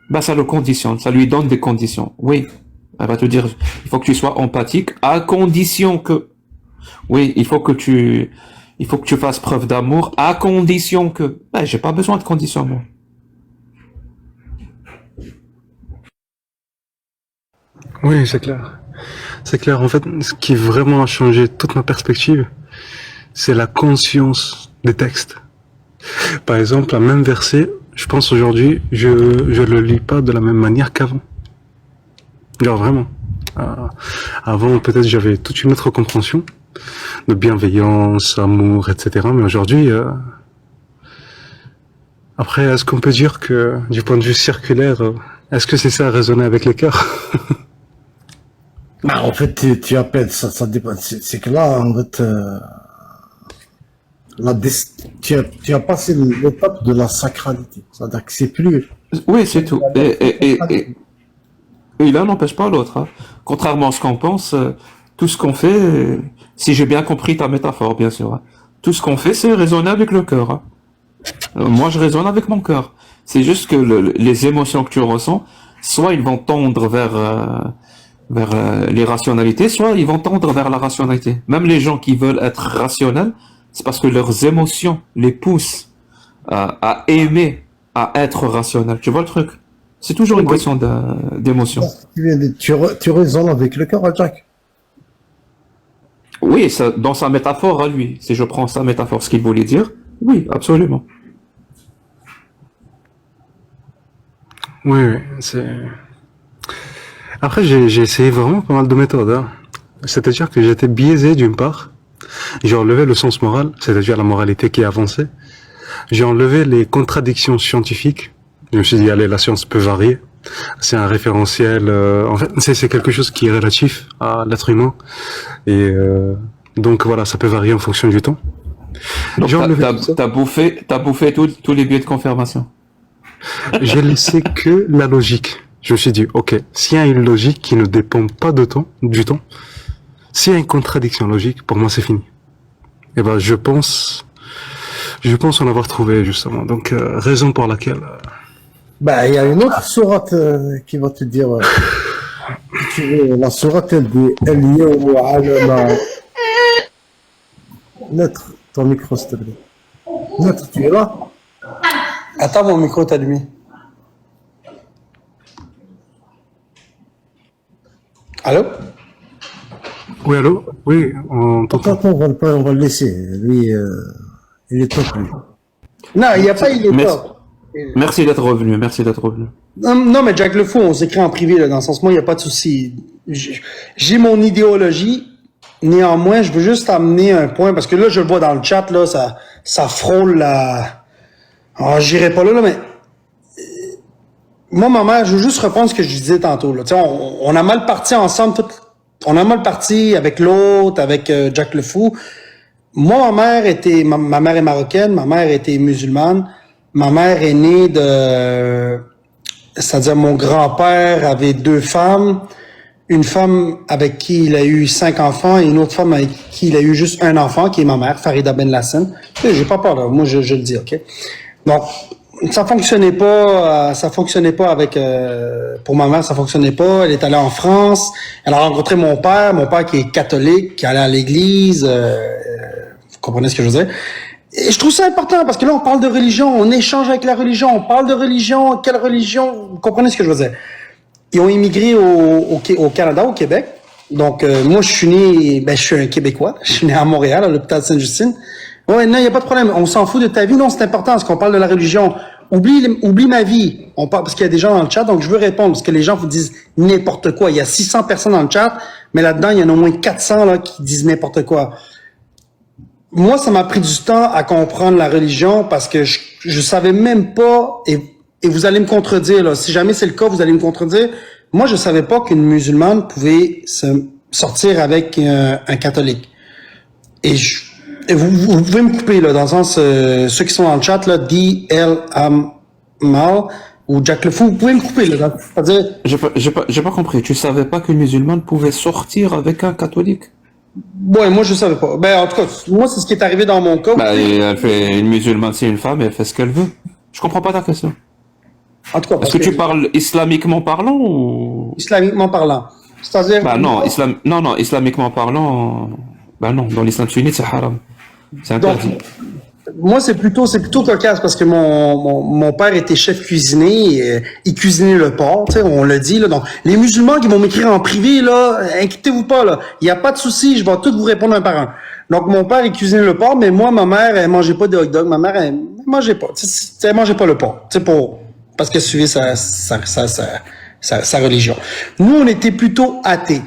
bah ça le conditionne, ça lui donne des conditions. Oui, elle va te dire, il faut que tu sois empathique à condition que, oui, il faut que tu fasses preuve d'amour à condition que, j'ai pas besoin de conditions, moi. Oui, c'est clair. C'est clair. En fait, ce qui vraiment a changé toute ma perspective, c'est la conscience des textes. Par exemple, un même verset, je pense aujourd'hui, je le lis pas de la même manière qu'avant. Genre vraiment. Avant, peut-être j'avais toute une autre compréhension de bienveillance, amour, etc. Mais aujourd'hui, après, est-ce qu'on peut dire que, du point de vue circulaire, est-ce que c'est ça raisonner avec les cœurs? Bah, en fait, tu appelles ça, ça dépend. C'est que là, en fait, tu as passé l'étape de la sacralité. C'est-à-dire que c'est plus. Oui, c'est tout. Et l'un n'empêche pas l'autre, hein. Contrairement à ce qu'on pense, tout ce qu'on fait, si j'ai bien compris ta métaphore, bien sûr, hein, tout ce qu'on fait, c'est raisonner avec le cœur, hein. Moi, je raisonne avec mon cœur. C'est juste que les émotions que tu ressens, soit ils vont tendre vers l'irrationalité, soit ils vont tendre vers la rationalité. Même les gens qui veulent être rationnels, c'est parce que leurs émotions les poussent à aimer, à être rationnel. Tu vois le truc? C'est toujours une question d'émotion. Tu raisonnes avec le cœur, Jack. Oui, ça, dans sa métaphore à lui, si je prends sa métaphore, ce qu'il voulait dire, oui, absolument. Oui, oui, c'est... Après, j'ai essayé vraiment pas mal de méthodes, hein. C'est-à-dire que j'étais biaisé d'une part. J'ai enlevé le sens moral, c'est-à-dire la moralité qui est avancée. J'ai enlevé les contradictions scientifiques. Je me suis dit, allez, la science peut varier. C'est un référentiel. En fait, c'est quelque chose qui est relatif à l'être humain. Et donc voilà, ça peut varier en fonction du temps. Donc t'as bouffé tous les biais de confirmation. J'ai laissé que la logique. Je me suis dit, ok, s'il y a une logique qui ne dépend pas du temps, s'il y a une contradiction logique, pour moi c'est fini. Et ben je pense en avoir trouvé justement. Donc raison pour laquelle. Bah, il y a une autre sourate qui va te dire. Si tu veux, la sourate elle dit El-Yawma 'alama. Naître, ton micro s'il te plaît. Naître, tu es là? Attends, mon micro est allumé. Allô? Oui, allô? Oui, on t'entend. Attends, on va le laisser. Lui, il est top, lui. Non, il n'y a pas, il est Merci. top. Merci d'être revenu, merci d'être revenu. Non, mais Jack Le Fou, on s'écrit en privé, là, dans ce sens, moi, il n'y a pas de souci. J'ai mon idéologie. Néanmoins, je veux juste amener un point, parce que là, je le vois dans le chat, là, ça frôle la... Alors, j'irai pas là, mais... Moi, ma mère, je veux juste reprendre ce que je disais tantôt, là. Tu sais, on a mal parti ensemble, on a mal parti avec l'autre, avec Jack Le Fou. Moi, ma mère est marocaine, ma mère était musulmane. Ma mère est née c'est-à-dire mon grand-père avait 2 femmes, une femme avec qui il a eu 5 enfants et une autre femme avec qui il a eu juste un enfant, qui est ma mère, Farida Ben Lassen. J'ai pas peur, là. Moi, je le dis, ok? Donc, ça fonctionnait pas avec, pour ma mère, ça fonctionnait pas. Elle est allée en France, elle a rencontré mon père qui est catholique, qui allait à l'église, vous comprenez ce que je veux dire? Et je trouve ça important parce que là, on parle de religion, on échange avec la religion, on parle de religion, quelle religion, vous comprenez ce que je veux dire? Ils ont immigré au Canada, au Québec. Donc, moi, je suis un Québécois. Je suis né à Montréal, à l'hôpital Sainte-Justine. Ouais, non, il n'y a pas de problème. On s'en fout de ta vie. Non, c'est important parce qu'on parle de la religion. Oublie ma vie. On parle, parce qu'il y a des gens dans le chat, donc je veux répondre parce que les gens vous disent n'importe quoi. Il y a 600 personnes dans le chat, mais là-dedans, il y en a au moins 400, là, qui disent n'importe quoi. Moi, ça m'a pris du temps à comprendre la religion parce que je savais même pas, et vous allez me contredire, là. Si jamais c'est le cas, vous allez me contredire. Moi, je savais pas qu'une musulmane pouvait sortir avec un catholique. Et vous pouvez me couper, là, dans le sens, ceux qui sont dans le chat, là, D.L. Amal ou Jack Le Fou, vous pouvez me couper, là. C'est-à-dire... J'ai pas compris. Tu savais pas qu'une musulmane pouvait sortir avec un catholique? Ouais, moi, je savais pas. Ben, en tout cas, moi, c'est ce qui est arrivé dans mon cas. Bah, et elle fait une musulmane, c'est une femme, et elle fait ce qu'elle veut. Je comprends pas ta question. En tout cas, Est-ce parce que tu parles islamiquement parlant ou... islamiquement parlant. C'est-à-dire, Bah non, non, islamiquement parlant, bah non, dans l'islam sunnite, c'est haram. C'est donc, interdit. moi, c'est plutôt cocasse parce que mon père était chef cuisinier, il cuisinait le porc, tu sais, on l'a dit, là. Donc, les musulmans qui vont m'écrire en privé, là, inquiétez-vous pas, là. Il n'y a pas de souci, je vais tout vous répondre un par un. Donc, mon père, il cuisinait le porc, mais moi, ma mère, elle mangeait pas de hot dog. Ma mère, elle mangeait pas. Elle mangeait pas le porc. Tu sais, parce qu'elle suivait sa religion. Nous, on était plutôt athées.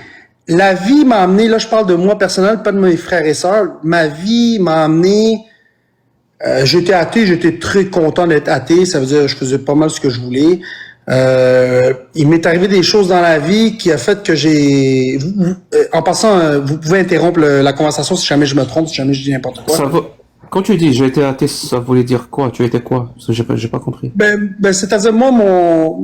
La vie m'a amené, là, je parle de moi personnel, pas de mes frères et sœurs. Ma vie m'a amené, j'étais athée, j'étais très content d'être athée. Ça veut dire que je faisais pas mal ce que je voulais. Il m'est arrivé des choses dans la vie qui a fait que en passant, vous pouvez interrompre la conversation si jamais je me trompe, si jamais je dis n'importe quoi. Quand tu dis j'ai été athée, ça voulait dire quoi? Tu étais quoi? Parce que j'ai pas compris. C'est-à-dire, moi, mon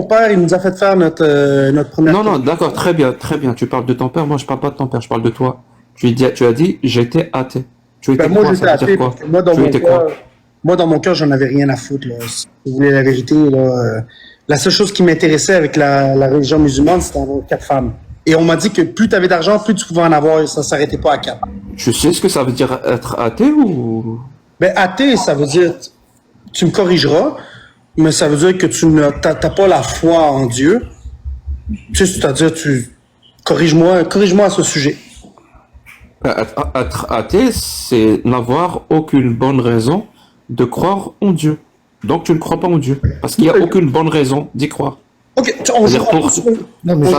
père, il nous a fait faire notre première. Non, d'accord, très bien. Tu parles de ton père, moi je parle pas de ton père, je parle de toi. Tu as dit j'étais athée. Tu étais Moi, quoi? j'étais Ça veut dire athée, quoi? parce que moi, dans mon cœur, j'en avais rien à foutre, là. Si vous voulez la vérité, là, la seule chose qui m'intéressait avec la religion musulmane, c'était d'avoir 4 femmes. Et on m'a dit que plus tu avais d'argent, plus tu pouvais en avoir, et ça s'arrêtait pas à 4. Tu sais ce que ça veut dire être athée ou... Athée, ça veut dire, tu me corrigeras, mais ça veut dire que tu n'as pas la foi en Dieu. Tu sais, c'est-à-dire, corrige-moi à ce sujet. Être athée, c'est n'avoir aucune bonne raison de croire en Dieu. Donc tu ne crois pas en Dieu. Parce qu'il n'y a aucune bonne raison d'y croire. Ok, Ça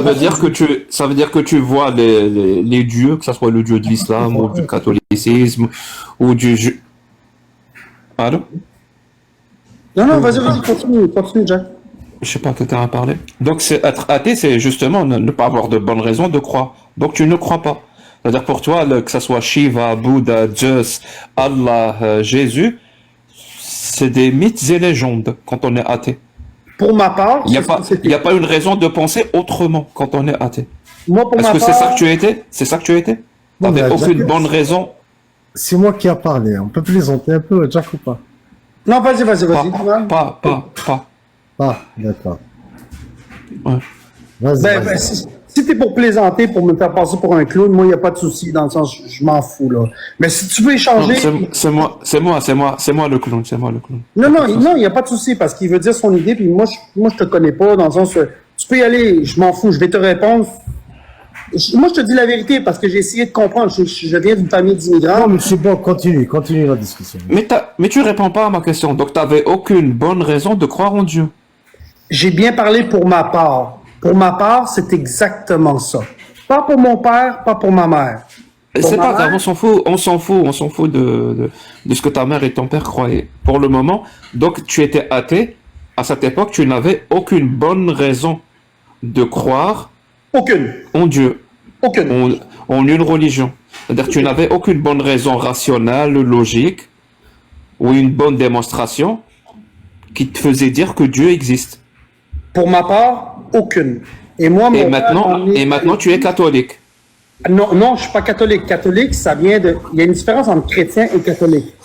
veut dire que tu vois les dieux, que ce soit le dieu de l'islam ou du catholicisme ou du... Allô? Non, vas-y, continue, Jack. Je sais pas, quelqu'un a parlé. Donc être athée, c'est justement ne pas avoir de bonnes raisons de croire. Donc tu ne crois pas. C'est-à-dire pour toi, que ce soit Shiva, Bouddha, Zeus, Allah, Jésus, c'est des mythes et légendes quand on est athée. Pour ma part, il n'y a pas une raison de penser autrement quand on est athée. Moi, Est-ce que c'est ça que tu étais? C'est ça que tu étais? T'avais aucune bonne raison? C'est moi qui a parlé. On peut plaisanter un peu, Jack, ou pas? Non, vas-y. Pas. Ah, d'accord. Ouais. Vas-y. Si t'es pour plaisanter, pour me faire passer pour un clown, moi, il n'y a pas de souci, dans le sens, je m'en fous, là. Mais si tu veux échanger... C'est moi le clown, Non, il n'y a pas de souci, parce qu'il veut dire son idée, puis moi, je te connais pas, dans le sens, tu peux y aller, je m'en fous, je vais te répondre. Moi, je te dis la vérité, parce que j'ai essayé de comprendre, je viens d'une famille d'immigrants. Non, mais c'est bon, continue la discussion. Mais tu réponds pas à ma question, donc t'avais aucune bonne raison de croire en Dieu. J'ai bien parlé pour ma part. Pour ma part, c'est exactement ça. Pas pour mon père, pas pour ma mère. C'est pas grave, on s'en fout de ce que ta mère et ton père croyaient. Pour le moment, donc tu étais athée, à cette époque, tu n'avais aucune bonne raison de croire en Dieu. En une religion. C'est-à-dire que tu n'avais aucune bonne raison rationnelle, logique, ou une bonne démonstration qui te faisait dire que Dieu existe. Pour ma part, aucune. Et maintenant, tu es catholique. Non, je suis pas catholique. Catholique, ça vient de... Il y a une différence entre chrétien et catholique.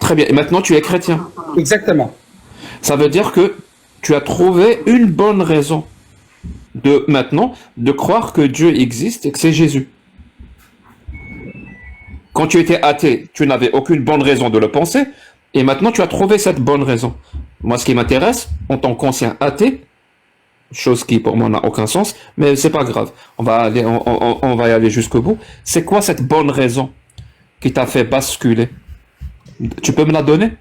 Très bien. Et maintenant, tu es chrétien. Exactement. Ça veut dire que tu as trouvé une bonne raison de croire que Dieu existe et que c'est Jésus. Quand tu étais athée, tu n'avais aucune bonne raison de le penser, et maintenant tu as trouvé cette bonne raison. Moi, ce qui m'intéresse, en tant qu'ancien athée, chose qui pour moi n'a aucun sens, mais c'est pas grave. On va y aller jusqu'au bout. C'est quoi cette bonne raison qui t'a fait basculer? Tu peux me la donner?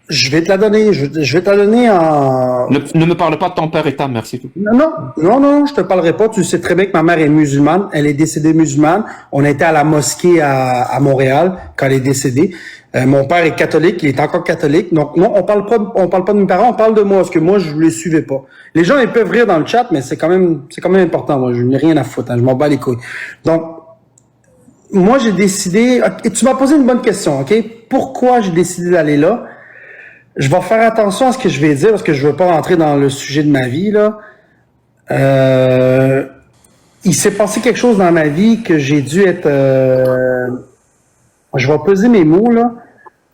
Je vais te la donner. Je vais te la donner en... Ne me parle pas de ton père et ta mère, c'est tout. Non, je te parlerai pas. Tu sais très bien que ma mère est musulmane. Elle est décédée musulmane. On était à la mosquée à Montréal quand elle est décédée. Mon père est catholique. Il est encore catholique. Donc, non, on parle pas de mes parents. On parle de moi parce que moi, je les suivais pas. Les gens, ils peuvent rire dans le chat, mais c'est quand même important. Moi, je n'ai rien à foutre. Hein, je m'en bats les couilles. Donc, moi, j'ai décidé... Et tu m'as posé une bonne question, OK? Pourquoi j'ai décidé d'aller là? Je vais faire attention à ce que je vais dire parce que je veux pas rentrer dans le sujet de ma vie, là. il s'est passé quelque chose dans ma vie que j'ai dû être... je vais peser mes mots, là.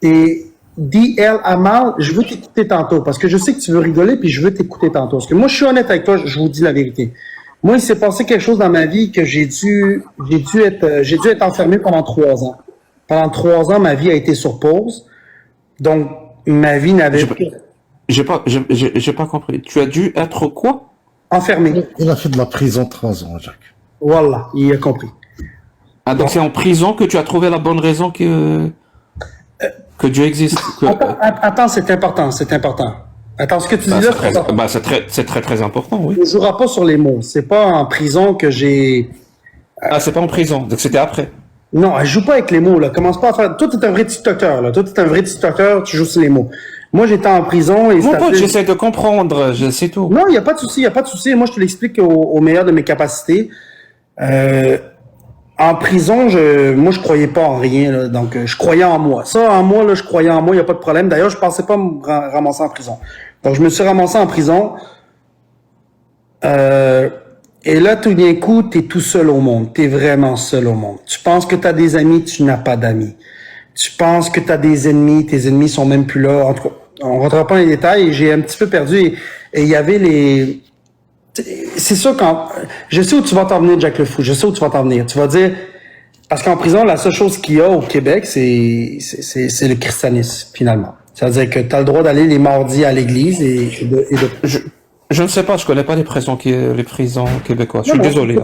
Et D.L. Amal, je veux t'écouter tantôt, parce que je sais que tu veux rigoler, puis je veux t'écouter tantôt. Parce que moi, je suis honnête avec toi, je vous dis la vérité. Moi, il s'est passé quelque chose dans ma vie que j'ai dû être enfermé pendant 3 ans. Pendant 3 ans, ma vie a été sur pause. Donc, ma vie n'avait pas... J'ai pas compris. Tu as dû être quoi? Enfermé. Il a fait de la prison 3 ans, Jacques. Voilà, il a compris. Ah, donc c'est en prison que tu as trouvé la bonne raison que Dieu existe. Attends, c'est important, c'est important. Attends, ce que tu dis là, c'est très important, oui. ne jouera pas sur les mots. C'est pas en prison que j'ai... Ah, c'est pas en prison, donc c'était après. Non, elle joue pas avec les mots, là. Commence pas à faire... Toi, t'es un vrai TikToker, là. Toi, t'es un vrai TikToker, tu joues sur les mots. Moi, j'étais en prison et... Mon pote, j'essaie de comprendre, c'est tout. Non, il n'y a pas de souci, il n'y a pas de souci. Moi, je te l'explique au meilleur de mes capacités. En prison, moi, je croyais pas en rien, là. Donc, je croyais en moi. Ça, en moi, là, je croyais en moi, il n'y a pas de problème. D'ailleurs, je pensais pas me ramasser en prison. Donc, je me suis ramassé en prison. Et là, tout d'un coup, t'es tout seul au monde. T'es vraiment seul au monde. Tu penses que t'as des amis, tu n'as pas d'amis. Tu penses que t'as des ennemis, tes ennemis sont même plus là. En tout cas, on rentrera pas dans les détails. Et j'ai un petit peu perdu. Et il y avait les... C'est sûr quand... Je sais où tu vas t'en venir, Jack le Fou. Je sais où tu vas t'en venir. Tu vas dire... Parce qu'en prison, la seule chose qu'il y a au Québec, c'est le christianisme, finalement. C'est-à-dire que tu as le droit d'aller les mardis à l'église et de... Je ne sais pas, je connais pas les prisons québécois. Je suis désolé.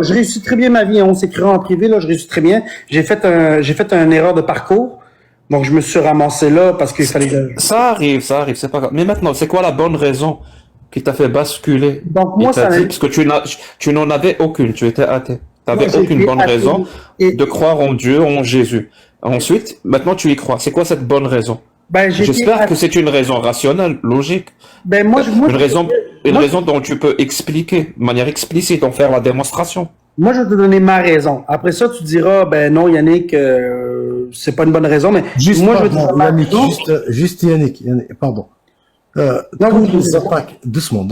Je réussis très bien ma vie. On s'écrira en privé, là, je réussis très bien. J'ai fait une erreur de parcours. Donc, je me suis ramassé là parce qu'il fallait... Ça arrive, c'est pas grave. Mais maintenant, c'est quoi la bonne raison qui t'a fait basculer? Donc, moi, parce que tu n'en avais aucune, tu étais athée. Tu n'avais aucune bonne raison de croire en Dieu, en Jésus. Ensuite, maintenant, tu y crois. C'est quoi cette bonne raison? J'espère que c'est une raison rationnelle, logique. Une raison dont tu peux expliquer, de manière explicite, en faire la démonstration. Moi, je vais te donner ma raison. Après ça, tu diras, ben non, Yannick, c'est pas une bonne raison, mais Juste, moi, pardon, je veux dire Yannick, juste Yannick, pardon. Tous les attaques, doucement.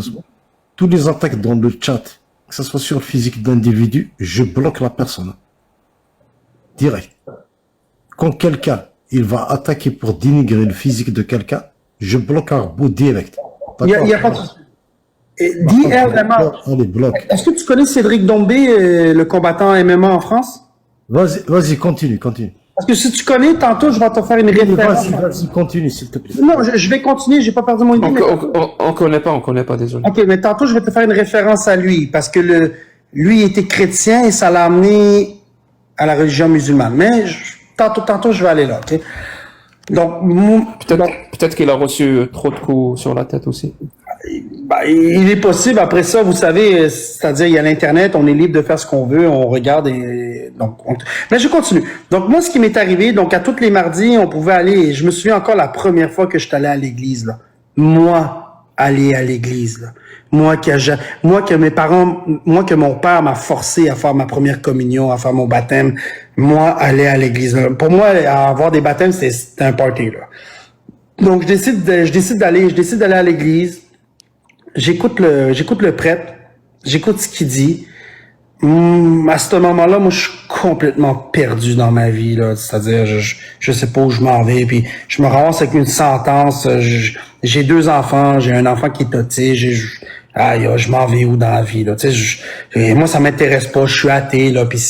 Tous les attaques dans le chat, que ce soit sur le physique d'individu, je bloque la personne. Direct. Quand quelqu'un, il va attaquer pour dénigrer le physique de quelqu'un, je bloque un bout direct. Il n'y a pas de souci. Allez, bloque. Est-ce que tu connais Cédric Dombé, le combattant MMA en France? Vas-y, continue. Parce que si tu connais, tantôt, je vais te faire une référence. Vas-y, continue, s'il te plaît. Non, je vais continuer, j'ai pas perdu mon idée. On connaît pas, désolé. Ok, mais tantôt, je vais te faire une référence à lui, parce que lui était chrétien et ça l'a amené à la religion musulmane. Mais tantôt, je vais aller là, ok? Donc, peut-être qu'il a reçu trop de coups sur la tête aussi. Il est possible. Après ça, vous savez, c'est-à-dire, il y a l'Internet, on est libre de faire ce qu'on veut, on regarde et mais je continue. Donc, moi, ce qui m'est arrivé, donc, à tous les mardis, on pouvait aller, et je me souviens encore la première fois que je suis allé à l'église, là. Moi, aller à l'église, là. Moi que mon père m'a forcé à faire ma première communion, à faire mon baptême. Moi, aller à l'église, là. Pour moi, avoir des baptêmes, c'était un party, là. Donc, je décide d'aller à l'église. J'écoute le prêtre, j'écoute ce qu'il dit. À ce moment-là, moi, je suis complètement perdu dans ma vie, là. C'est-à-dire, je sais pas où je m'en vais, puis je me ramasse avec une sentence. J'ai 2 enfants, j'ai un enfant qui est autiste, je m'en vais où dans la vie, là. Tu sais, moi, ça m'intéresse pas, je suis athée, là, puis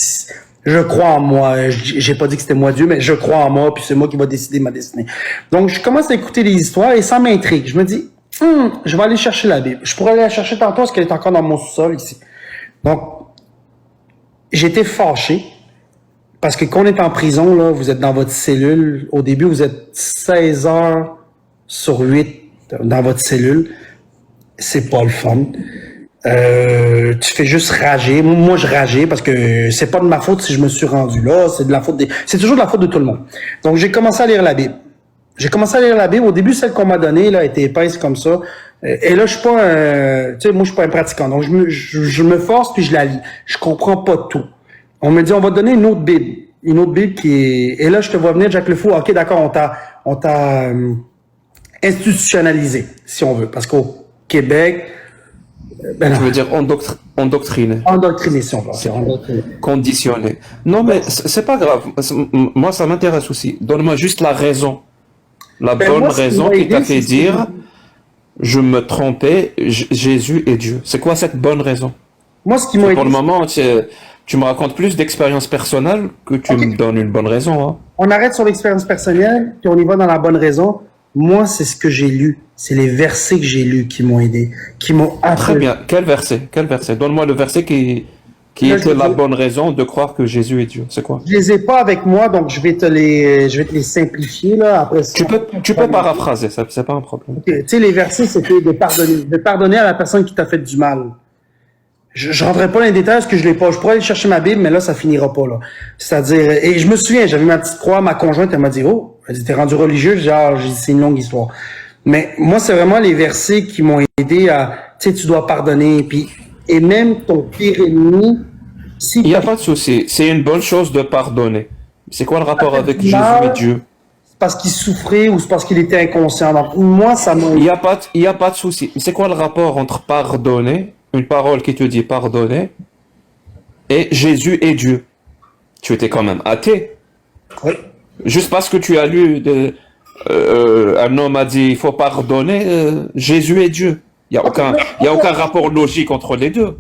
je crois en moi. J'ai pas dit que c'était moi Dieu, mais je crois en moi, puis c'est moi qui va décider ma destinée. Donc, je commence à écouter les histoires et ça m'intrigue. Je me dis, je vais aller chercher la Bible. Je pourrais aller la chercher tantôt parce qu'elle est encore dans mon sous-sol ici. Donc, j'étais fâché parce que quand on est en prison, là, vous êtes dans votre cellule. Au début, vous êtes 16 heures sur 8 dans votre cellule. C'est pas le fun. Tu fais juste rager. Moi, je rageais parce que c'est pas de ma faute si je me suis rendu là. C'est toujours de la faute de tout le monde. Donc, j'ai commencé à lire la Bible. Au début, celle qu'on m'a donnée, là, était épaisse comme ça. Et là, je suis pas moi, je suis pas un pratiquant. Donc, je me force puis je la lis. Je comprends pas tout. On me dit, on va te donner une autre Bible. Une autre Bible qui est, et là, je te vois venir, Jack le Fou. OK, d'accord, on t'a institutionnalisé, si on veut. Parce qu'au Québec, Ben Je non, veux dire endoctriné, endoctriné, si on veut. C'est endoctriné. conditionné. Non, mais c'est pas grave. Moi, ça m'intéresse aussi. Donne-moi juste la raison. La Ben, bonne moi, ce qui raison m'a qui aidé, t'a fait c'est dire je me trompais, Jésus est Dieu. C'est quoi cette bonne raison? Moi, ce qui m'a Pour le aidé, moment, tu me racontes plus d'expériences personnelles que tu Ok. me donnes une bonne raison. Hein. on arrête sur l'expérience personnelle, puis on y va dans la bonne raison. Moi, c'est ce que j'ai lu. C'est les versets que j'ai lus qui m'ont aidé, qui m'ont Très appris. bien. Quel verset? Quel verset? Donne-moi le verset qui Là, je était la vais- bonne raison de croire que Jésus est Dieu. C'est quoi? Je les ai pas avec moi, donc je vais te les simplifier, là. Après, Tu peux paraphraser, ça, c'est pas un problème. Ok, tu sais, les versets, c'était de pardonner à la personne qui t'a fait du mal. Je rentrerai pas dans les détails parce que je l'ai pas. Je pourrais aller chercher ma Bible, mais là, ça finira pas, là. C'est-à-dire, et je me souviens, j'avais ma petite croix, ma conjointe, elle m'a dit, oh, elle dit, t'es rendu religieux? J'ai dit, c'est une longue histoire. Mais moi, c'est vraiment les versets qui m'ont aidé à, tu sais, tu dois pardonner, puis, et même ton pire ennemi, si Il n'y a pas de souci. C'est une bonne chose de pardonner. C'est quoi le rapport avec Jésus et Dieu? c'est parce qu'il souffrait ou c'est parce qu'il était inconscient. Donc, moi, ça m'a Il y a pas de souci. C'est quoi le rapport entre pardonner, une parole qui te dit pardonner, et Jésus et Dieu? Tu étais quand même athée. Oui. Juste parce que tu as lu un homme a dit il faut pardonner, Jésus et Dieu. Il y a aucun rapport logique entre les deux.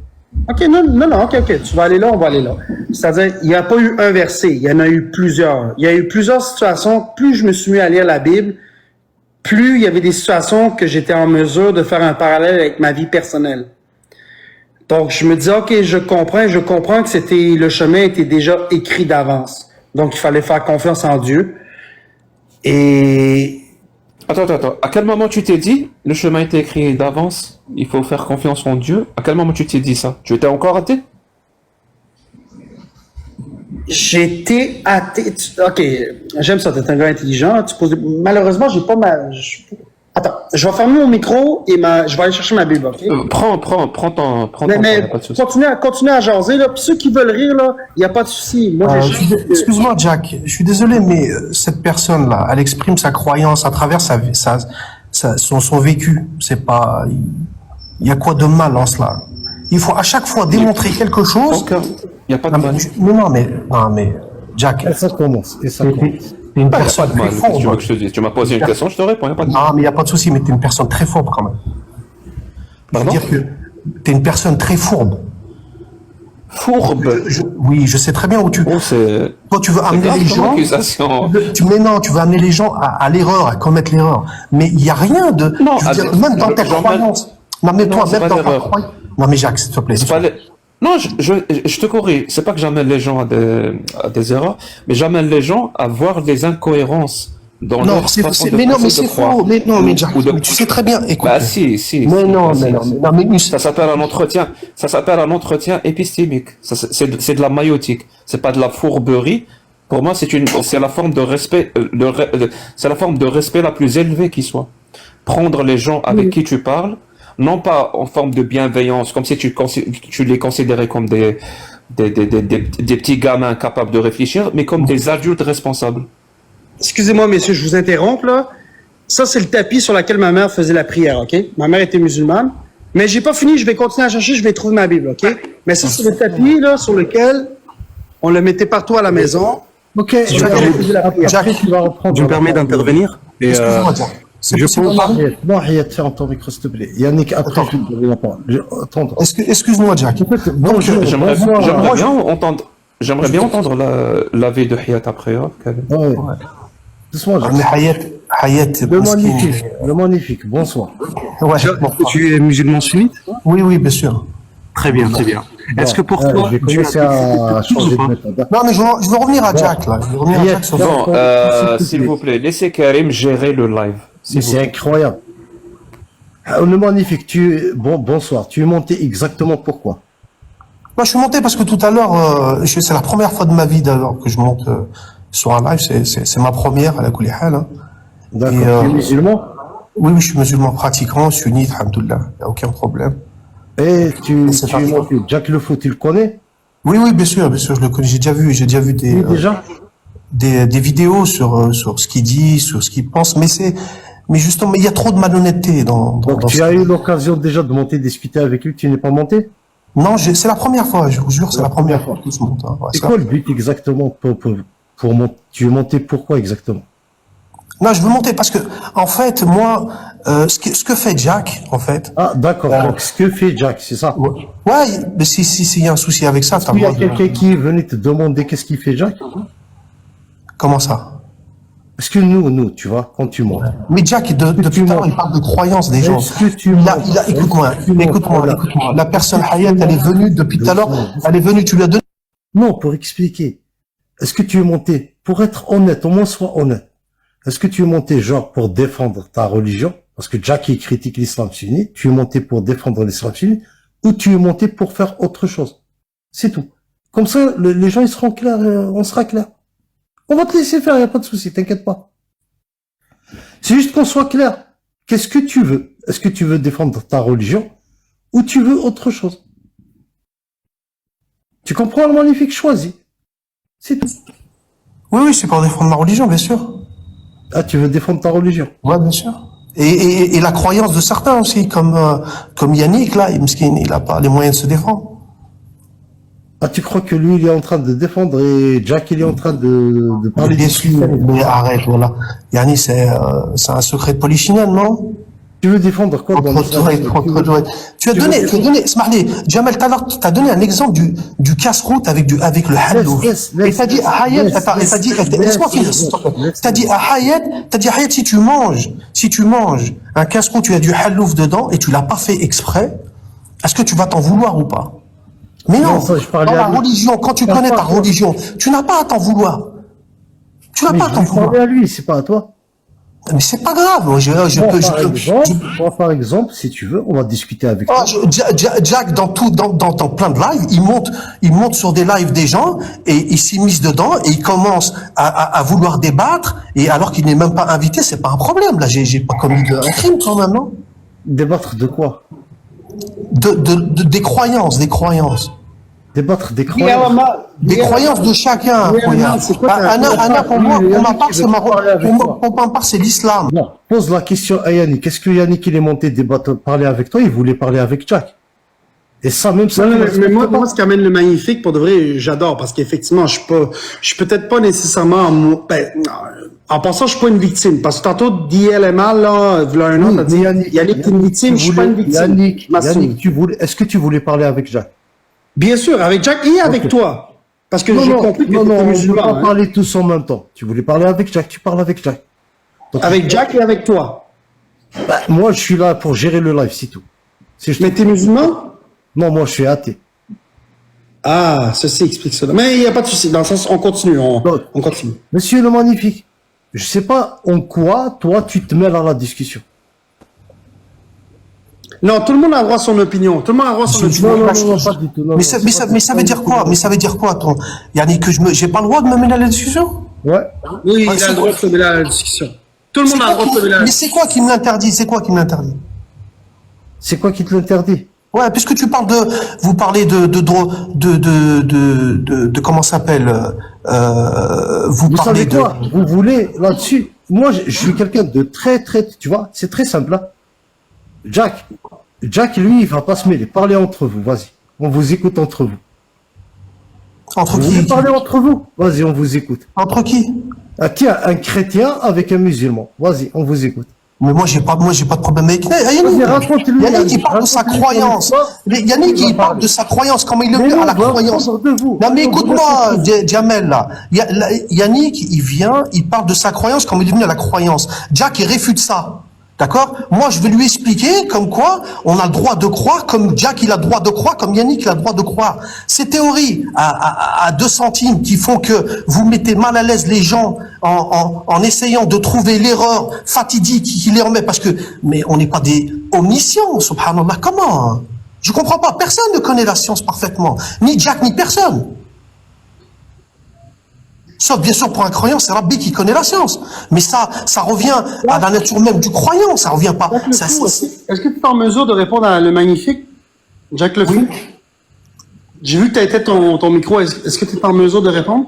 OK, non, OK. Tu vas aller là, on va aller là. C'est-à-dire, il n'y a pas eu un verset, il y en a eu plusieurs. Il y a eu plusieurs situations. Plus je me suis mis à lire la Bible, plus il y avait des situations que j'étais en mesure de faire un parallèle avec ma vie personnelle. Donc, je me dis, OK, je comprends que le chemin était déjà écrit d'avance. Donc, il fallait faire confiance en Dieu. Et Attends. À quel moment tu t'es dit le chemin était écrit d'avance, il faut faire confiance en Dieu? À quel moment tu t'es dit ça? Tu étais encore athée? j'étais athée. OK, j'aime ça, t'es un gars intelligent. Malheureusement, j'ai pas Attends, je vais fermer mon micro et je vais aller chercher ma Bible, OK? Prends ton temps, y a Mais pas de souci. continuez à jaser, là. Puis ceux qui veulent rire, là, il n'y a pas de souci. Moi, Excuse-moi, Jack, je suis désolé, mais cette personne-là, elle exprime sa croyance à travers son vécu. C'est pas, il y a quoi de mal en cela? Il faut à chaque fois démontrer quelque chose. Il n'y a pas de Non, mal. mais, Jack, Et ça commence. Et ça t'es commence. t'es une Pas personne de mal. très Qu'est-ce que tu veux fourbe. que je te dise? Tu m'as posé une question, je te réponds. Il n'y a pas de mal. Ah, mais il n'y a pas de souci, mais t'es une personne très fourbe quand même. Je veux Pardon? dire que t'es une personne très fourbe. Fourbe. Oui, je sais très bien où tu. Oh, c'est Toi, tu veux amener grave les comme gens. accusation. Mais non, tu veux amener les gens à l'erreur, à commettre l'erreur. Mais il n'y a rien de. Non, je veux dire, attends, même dans ta j'emmène- croyance. Non, mais Non, toi, c'est même pas dans ta l'erreur. croyance. Non, mais Jacques, s'il te plaît. C'est pas les- Non, je te corrige. C'est pas que j'amène les gens à des erreurs, mais j'amène les gens à voir les incohérences dans Non, leur façon de mais non, penser, mais de c'est croire. faux. Mais non, mais Jacques, Ou de- mais tu sais très bien. Écoute. Bah si. Mais non, Si, mais non, si. mais non, mais une- Ça s'appelle un entretien. Ça s'appelle un entretien épistémique. C'est de la maïotique. C'est pas de la fourberie. Pour moi, c'est la forme de respect, c'est la forme de respect la plus élevée qui soit. Prendre les gens avec qui tu parles, non pas en forme de bienveillance, comme si tu les considérais comme des petits gamins capables de réfléchir, mais comme des adultes responsables. Excusez-moi, messieurs, je vous interromps, là. Ça, c'est le tapis sur lequel ma mère faisait la prière, OK? Ma mère était musulmane. Mais j'ai pas fini, je vais continuer à chercher, je vais trouver ma Bible, OK? Mais ça, c'est le tapis, là, sur lequel on le mettait partout à la maison. Ok, Jacques, tu vas reprendre. Je me permets d'intervenir. Et, excuse-moi, Jacques. C'est je possible de pense- parler Non, Hayat, ferme ton micro, s'il te plaît. Yannick, après, je vais te donner la parole. Attends. Excuse-moi, Jacques. Écoute, bonjour. J'aimerais bonjour. j'aimerais bien entendre l'avis de Hayat après. Hein, Ouais. Doucement, Mais Hayat, Le magnifique, le magnifique. Bonsoir. Ouais, bon. Tu es musulman sunnite? Oui, bien sûr. Très bien, très bien. Est-ce que pour Ouais, toi, je vais tu commencer à changer de méthode. Non, mais je veux revenir à Jack, là. Je veux revenir à Hayat, Jack sur ferme Bon, ton- s'il vous plaît, laissez Karim gérer le live. s'il vous C'est plaît. incroyable. Le magnifique, bonsoir. Tu es monté exactement pourquoi? Moi, je suis monté parce que tout à l'heure, c'est la première fois de ma vie d'ailleurs que je monte sur un live. C'est ma première à la Koulihal. Hein. D'accord. Et, Tu es musulman? Oui, je suis musulman pratiquant, sunnite, alhamdoulilah. Il n'y a aucun problème. Et tu C'est es parti. monté. Jack Le Fou, tu le connais? Oui, bien sûr, je le connais. J'ai déjà vu Oui, déjà? des vidéos sur ce qu'il dit, sur ce qu'il pense. Mais Mais justement, il y a trop de malhonnêteté Donc, dans tu as eu l'occasion déjà de monter discuter avec lui, tu n'es pas monté? Non, c'est la première fois, je vous jure, c'est la première fois que je monte. Hein. Ouais, C'est ça. quoi le but exactement pour monter? Tu es monté pourquoi exactement? Non, je veux monter parce que, en fait, moi, ce que fait Jack, en fait. Ah, d'accord. Donc, ce que fait Jack, c'est ça. Ouais, mais s'il y a un souci avec ça, t'as Il y a le droit de- quelqu'un qui est venu te demander qu'est-ce qu'il fait Jack? Comment ça? Parce que nous, tu vois, quand tu montes. Mais Jack, depuis tout à l'heure, il parle de croyances des gens. Est-ce que tu Écoute-moi. La personne Hayat, elle est venue depuis tout à l'heure, elle est venue, tu lui as donné. Non, pour expliquer. Est-ce que tu es monté, pour être honnête, au moins sois honnête. Est-ce que tu es monté genre pour défendre ta religion? Parce que Jack, il critique l'islam sunnite. Tu es monté pour défendre l'islam sunnite ou tu es monté pour faire autre chose? C'est tout. Comme ça, les gens, ils seront clairs, on sera clair. On va te laisser faire, il n'y a pas de souci, t'inquiète pas. C'est juste qu'on soit clair. Qu'est-ce que tu veux? Est-ce que tu veux défendre ta religion ou tu veux autre chose? Tu comprends le magnifique choisi? C'est tout. Oui, c'est pour défendre ma religion, bien sûr. Ah, tu veux défendre ta religion? Ouais, bien sûr. Et la croyance de certains aussi, comme Yannick, là, il a pas les moyens de se défendre. Ah, tu crois que lui, il est en train de défendre et Jack, il est en train de parler Bien du sûr, système. mais arrête, voilà. Yannick, c'est un secret de polichinelle, non? Tu veux défendre quoi dans l'islam? Tu as donné, Smahli, Jamal, tout à l'heure, tu as donné un exemple du casse-route avec le hallouf. Et t'as dit à Hayat, laisse-moi finir, s'il te plaît. T'as dit à Hayat, si tu manges un casse-route, tu as du hallouf dedans et tu l'as pas fait exprès, est-ce que tu vas t'en vouloir ou pas? Mais non, ça, je parlais dans la à lui. religion, quand tu Je connais ta parle pas. religion, tu n'as pas à t'en vouloir. Tu n'as Mais pas à je t'en vais vouloir. parler à lui, c'est pas à toi. Mais c'est pas grave, moi, Moi, par exemple, si tu veux, on va discuter avec Oh, toi. Jack, dans plein de lives, il monte sur des lives des gens et il s'immisce dedans et il commence à vouloir débattre et alors qu'il n'est même pas invité, c'est pas un problème. Là, j'ai pas commis un crime quand même, non? Débattre de quoi? Des croyances. Débattre des croyances. Des croyances de chacun. Pour ma part, c'est l'islam. Non, pose la question à Yannick. Est-ce que Yannick, il est monté parler avec toi? Il voulait parler avec Jack. Et ça, même ça. Non, mais moi, ce qui amène le magnifique, pour de vrai, j'adore, parce qu'effectivement, je suis peut-être pas nécessairement, en passant, je suis pas une victime, parce que tantôt, DLML, là, il y a un an, t'as dit, Yannick, t'es une victime, je suis pas une victime. Yannick, est-ce que tu voulais parler avec Jack? Bien sûr, avec Jack et avec toi. Parce que j'ai compris que tu étais on ne peut musulman. pas parler tous en même temps. Tu voulais parler avec Jack, tu parles avec Jack. Donc, Avec Jack et avec toi. moi, je suis là pour gérer le live, c'est tout. Mais t'es musulman? Non, moi, je suis athée. Ah, ceci explique cela. Mais il n'y a pas de souci. Dans le sens, on continue, on continue. Monsieur le magnifique, je sais pas en quoi, toi, tu te mêles à la discussion. Non, tout le monde a droit à son opinion. Tout le monde a droit à son opinion. Non, pas du tout. Non, Mais ça veut dire quoi? Mais ça veut dire quoi, toi? Yannick, j'ai pas le droit de me mêler à la discussion? Ouais. Oui, il a le droit de se mêler à la discussion. Tout le monde a le droit de se mêler à la Mais discussion. c'est quoi qui me l'interdit? C'est quoi qui me l'interdit? C'est quoi qui te l'interdit? Ouais, puisque vous parlez de comment ça s'appelle, vous Vous parlez savez quoi? Vous voulez, là-dessus, moi, je suis quelqu'un de très, tu vois, c'est très simple, hein. Jack, lui, il va pas se mêler. Parlez entre vous, vas-y. On vous écoute entre vous. Entre Vous qui? voulez parler entre vous? Vas-y, on vous écoute. Entre qui? Tiens, un chrétien avec un musulman. Vas-y, on vous écoute. Mais moi, j'ai pas de problème avec Yannick. Raconte-lui, Yannick, il parle de sa croyance. Yannick, il parle de sa croyance, comment il est venu à la croyance. Non, mais écoute-moi, Jamel, là. Yannick, il parle de sa croyance, comment il est venu à la croyance. Jack, il réfute ça. D'accord? Moi, je vais lui expliquer comme quoi on a le droit de croire, comme Jack, il a le droit de croire, comme Yannick, il a le droit de croire. Ces théories à 2 centimes qui font que vous mettez mal à l'aise les gens en essayant de trouver l'erreur fatidique qui les remet, parce que, mais on n'est pas des omniscients, subhanallah, comment? Je comprends pas. Personne ne connaît la science parfaitement. Ni Jack, ni personne. Sauf bien sûr pour un croyant, c'est Rabbi qui connaît la science. Mais ça revient à la nature même du croyant, ça revient pas. Est-ce que tu es en mesure de répondre à le magnifique, Jack Le Fou? J'ai vu que tu as été ton micro. Est-ce que tu es en mesure de répondre?